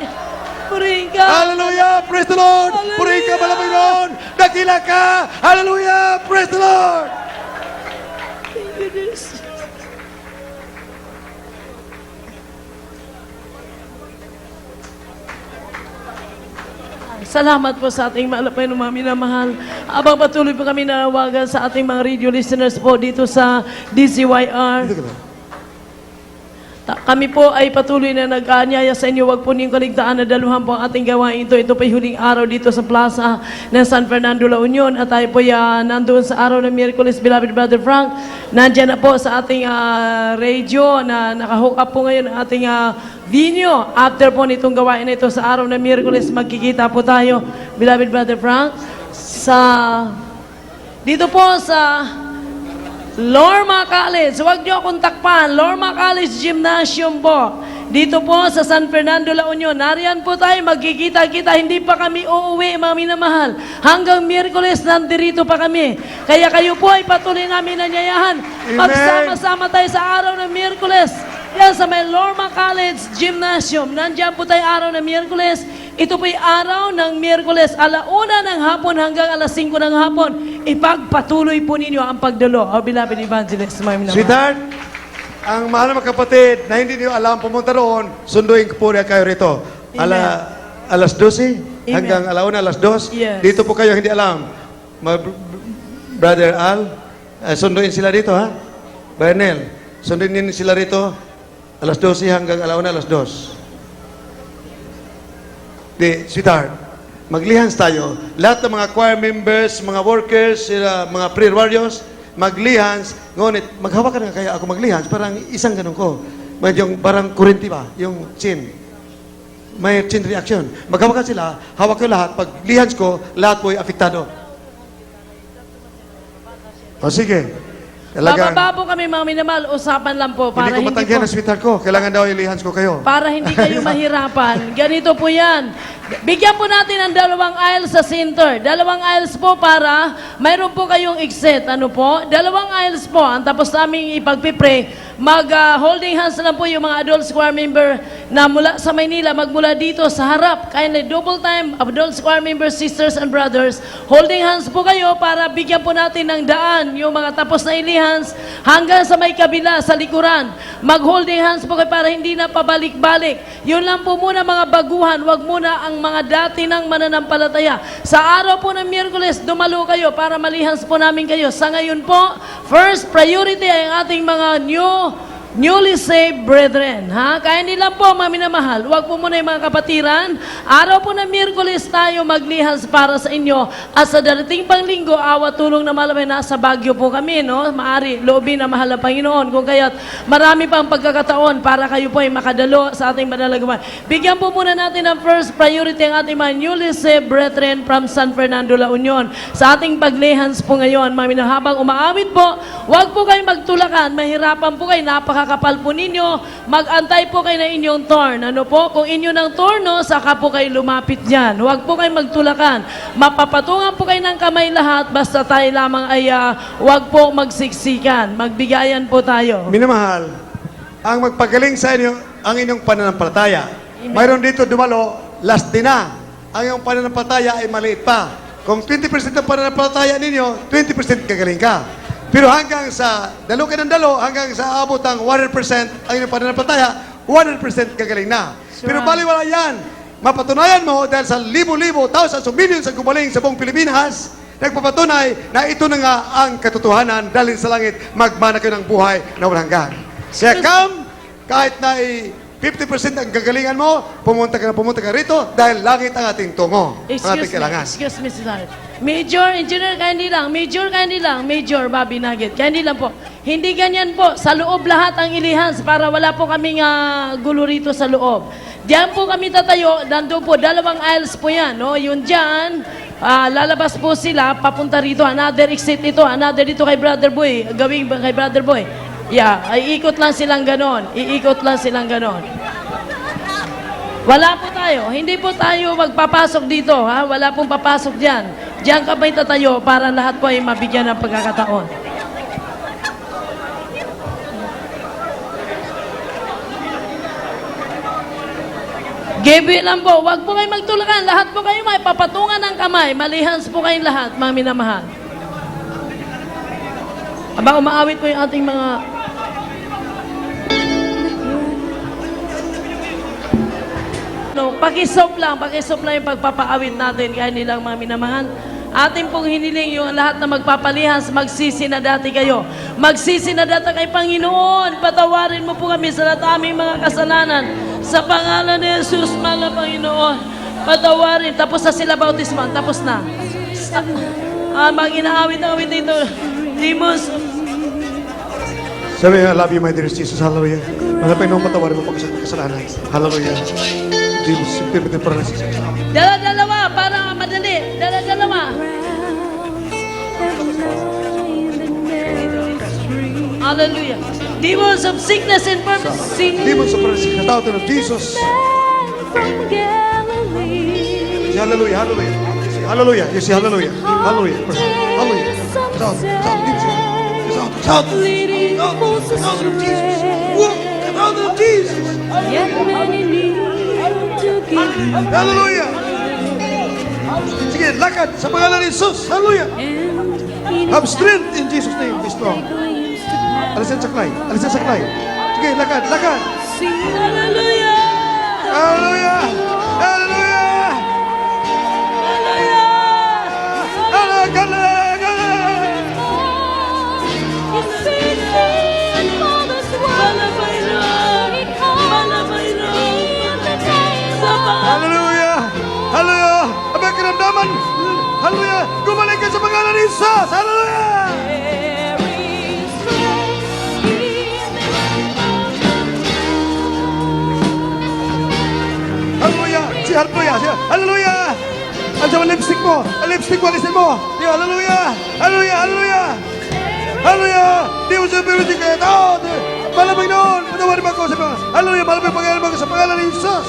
Purihin ka. Hallelujah! Praise the Lord! Purihin ka, malamig noon! Dakila ka! Hallelujah! Praise the Lord! Thank you, Jesus. Salamat po sa ating mahal na mami na mahal. Abang patuloy po kami nanawagan sa ating mga radio listeners po dito sa DCYR. Kami po ay patuloy na nag-aanyaya sa inyo. Huwag po niyong kaligtaan na daluhan po ang ating gawain ito. Ito po ay huling araw dito sa plaza ng San Fernando, La Union. At tayo po ay nandoon sa araw ng Miyerkules, beloved Brother Frank. Nandiyan na po sa ating radio na nakahook up po ngayon ang ating video. After po nitong gawain na ito sa araw ng Miyerkules, magkikita po tayo, beloved Brother Frank, dito po sa Lorma College. Huwag niyo akong takpan. Lorma College Gymnasium po. Dito po sa San Fernando, La Union. Nariyan po tayo, magkikita-kita. Hindi pa kami uuwi, mga minamahal. Hanggang Miyerkules, nandirito pa kami. Kaya kayo po ay patuloy namin nanyayahan. Magsama-sama tayo sa araw ng Miyerkules. Yan sa may Lorma College Gymnasium. Nandiyan po tayo araw ng Miyerkules. Ito po'y araw ng Miyerkules, 1:00 ng hapon hanggang 5:00 ng hapon. Ipagpatuloy po ninyo ang pagdalo. O beloved evangelist, mga minamahal. Sweetheart, ang mahal na mga kapatid na hindi niyo alam pumunta roon, sunduin ko po rin kayo rito. Alas 12 hanggang 1:00, alas 2. Yes. Dito po kayo hindi alam. Brother Al, sunduin sila dito ha. Bernel, sunduin sila rito. Alas 12 hanggang 1:00, alas 2. Sweetheart, maglihans tayo. Lahat ng mga choir members, mga workers, mga prayer warriors, maglihans. Ngunit, maghawak ka na kaya ako maglihans. Parang isang ganun ko. Medyo parang kurente ba? Yung chin. May chin reaction. Maghawak ka sila, hawak ko lahat. Pag lihans ko, lahat po ay apektado. O sige. Talagang, Bababa po kami, mga minamahal. Usapan lang po. hindi ko matanggihan ang sweetheart ko. Kailangan daw ilihans ko kayo. Para hindi kayo mahirapan. Ganito po yan. Bigyan po natin ng 2 aisles sa center. 2 aisles po para mayroon po kayong exit. Ano po? 2 aisles po. Ang tapos namin ipagpipray. Holding hands lang po yung mga adult choir member na mula sa Maynila, magmula dito sa harap. Kindly double time, adult choir members, sisters and brothers. Holding hands po kayo para bigyan po natin ng daan yung mga tapos na ilihans hanggang sa may kabila, sa likuran. Mag-holding hands po kayo para hindi na pabalik-balik. Yun lang po muna mga baguhan. Wag muna ang mga dati ng mananampalataya. Sa araw po ng Miyerkules, dumalo kayo para malihans po namin kayo. Sa ngayon po, first priority ay ang ating mga newly saved brethren. Ha? Kaya nilang po, mga minamahal, huwag po muna yung mga kapatiran. Araw po ng Miyerkules tayo maglihans para sa inyo. At sa darating pang linggo, awa tulong na malamay, nasa Baguio po kami, no? Maari, loobin na mahal na Panginoon. Kung kaya't marami pang pagkakataon para kayo po ay makadalo sa ating manalagaman. Bigyan po muna natin ng first priority ang ating mga newly saved brethren from San Fernando, La Union. Sa ating paglihans po ngayon, mga minamahal, habang umaawit po, huwag po kayo magtulakan. Mahirapan po kayo, napakakapal po ninyo. Mag-antay po kayo na inyong turn. Ano po? Kung inyo ng turno, saka po kayo lumapit dyan. Huwag po kayo magtulakan. Mapapatungan po kayo ng kamay lahat, basta tayo lamang ay huwag po magsiksikan. Magbigayan po tayo. Minamahal, ang magpagaling sa inyo, ang inyong pananampalataya. Mayroon dito dumalo, last din na. Ang inyong pananampalataya ay maliit pa. Kung 20% ng pananampalataya ninyo, 20% gagaling ka. Pero hanggang sa dalo ka ng dalo, hanggang sa abot ng 100% ang inyong pananampalataya, 100% gagaling na. Pero baliwala yan. Mapatunayan mo dahil sa libo-libo, thousands of millions ang gumaling sa buong Pilipinas, nagpapatunay na ito na nga ang katotohanan dahil sa langit, magmana kayo ng buhay na walang hanggan. Kaya come, kahit na 50% ang gagalingan mo, pumunta ka rito dahil langit ang ating tungo, ang ating kailangan. Excuse me, sir. Major, engineer, kaya hindi lang. Major, Bobby Nugget. Kaya hindi lang po. Hindi ganyan po. Sa loob lahat ang ilihans para wala po kaming gulo rito sa loob. Diyan po kami tatayo. Nandun po, 2 aisles po yan. No? Yun dyan, lalabas po sila, papunta rito. Another exit ito, another dito kay Brother Boy. Gawing kay Brother Boy. Yeah, iikot lang silang ganon. Iikot lang silang ganon. Wala po tayo. Hindi po tayo magpapasok dito. Ha? Wala pong papasok dyan. Diyan kami tatayo para lahat po ay mabigyan ng pagkakataon. Gabi lang po, wag po kayo magtulakan. Lahat po kayo may papatungan ng kamay. Malihans po kayong lahat, mga minamahal. Aba, umaawit po yung ating mga... No, pakisop lang yung pagpapaawit natin kaya nilang mga minamahal. Ating pong hiniling yung lahat na magpapalihas, magsisinadati kayo. Magsisinadata kay Panginoon. Patawarin mo po kami sa lahat aming mga kasalanan. Sa pangalan ni Jesus, mga Panginoon. Patawarin. Tapos na sila bautisman. Tapos na. Mag inaawit-awit dito. Demons. Sabi, I love you, my dearest Jesus. Hallelujah. Mga Panginoon, patawarin mo kasalanan. Hallelujah. Jesus, simple para sa Dala-dalawa, para madali. Dala-dalawa. Hallelujah. Demons of sickness and infirmity. Demons of paralysis, katawad ng Jesus. Hallelujah, hallelujah. Hallelujah, yes, hallelujah. Hallelujah, hallelujah. Katawad ng Jesus. Katawad ng Jesus. Katawad ng Jesus. Hallelujah. Sige, lakad sa pangalan ni Jesus. Hallelujah. Have strength in Jesus' name. Be strong. Alisin saklay. Alisin saklay. Sige, lakad. Lakad. Hallelujah. Hallelujah. Hallelujah. Hallelujah. Hallelujah. Hallelujah. Abang keramdaman. Hallelujah. Gumaling ka sa pangalan ni Jesus. Hallelujah. Hallelujah. Si Hallelujah. Si Hallelujah. Ano sa lipstick mo? Ang lipstick mo, alisin mo. Si Hallelujah. Hallelujah. Hallelujah. Hallelujah. Di mo sa beauty kaya tao. Malamang noon. Patawarin mo ako sa pangalan. Hallelujah. Malamang pangalan mo sa pangalan ni Jesus.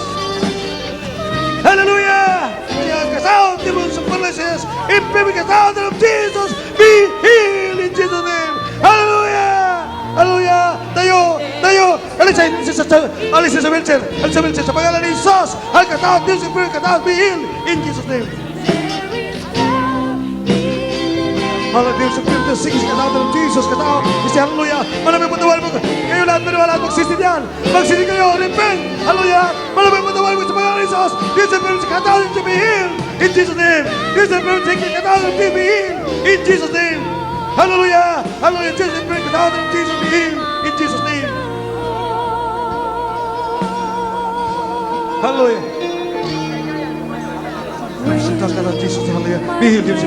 Hallelujah! Yan kasound, demons of paralysis, in the sound of Jesus, be healed in Jesus' name. Hallelujah! Hallelujah! Tayo! Tayo! Alisin sa wheelchair! Alisin sa wheelchair! Sa pangalan ni Jesus! Ang kasound, demons of paralysis, be healed in Jesus' name. Hallelujah! Demons of paralysis, kasound of Jesus, kasound. Kasi hallelujah! Malamang patawal mo. Kayo lahat, maniwala, magsisi diyan. Magsisi kayo, repent! Hallelujah! Malamang patawal mo sa pangalan ni Jesus. This is where cut out to be healed in Jesus' name. This is where cut out to be healed in Jesus' name. Hallelujah. Hallelujah. Jesus is where cut out to be healed in Jesus' name. Hallelujah. Jesus, hallelujah. Be healed, Jesus,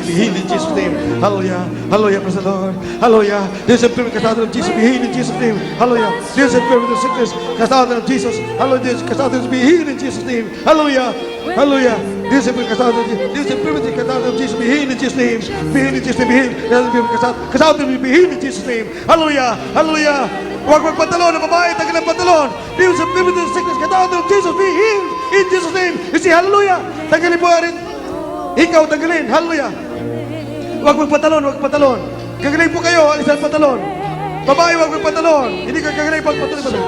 be healed in Jesus' name. Hallelujah. Hallelujah, praise the Lord. Hallelujah. This is where cut out of Jesus, be healed in Jesus' name. Hallelujah. This is where the sickness cast out of Jesus. Hallelujah. This cast out of be healed in Jesus' name. Hallelujah. Hallelujah. This is where cast out of this is where cast out of Jesus, be healed in Jesus' name. Be healed in Jesus' name. Be healed. This is cast out of be healed in Jesus' name. Hallelujah. Hallelujah. Huwag magpantalon ng babae, tanggal ng pantalon. This is where the sickness cast out of Jesus, be healed in Jesus' name. You see, hallelujah. Tanggalin po rin. Ikaw, tanggalin. Hallelujah. Huwag magpantalon, huwag pantalon. Gagaling po kayo, alisan pantalon. Babae, huwag magpantalon. Hindi ka gagaling pantalon.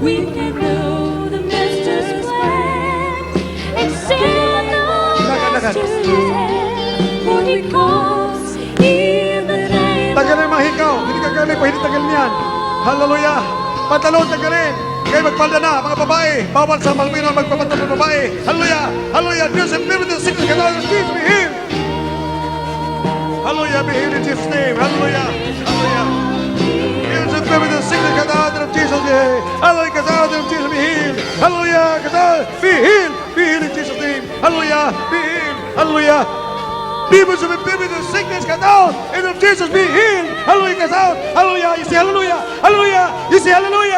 We can know the master's plan and sing the master's plan. For he comes in the name Tanggalin mga hikaw. Hindi ka gagaling po, hindi tanggalin yan. Hallelujah. Pantalon, tanggalin. Kayo magpalda na, mga babae. Bawal sa Malpinon magpapantalon ng babae. Hallelujah. Hallelujah. Dios and live in the sickness. Hallelujah. Please be healed. Hallelujah. Be healed in Jesus' name. Hallelujah. Hallelujah. Dios and live in the sickness. Hallelujah. Jesus. Hallelujah. Hallelujah. Jesus be healed. Hallelujah. Be healed. Be healed in Jesus' name. Hallelujah. Be healed. Hallelujah. Demons of infirmity and sickness cast out. In the name of Jesus, be healed. Hallelujah, cast out. Hallelujah. You say hallelujah. Hallelujah. You say hallelujah.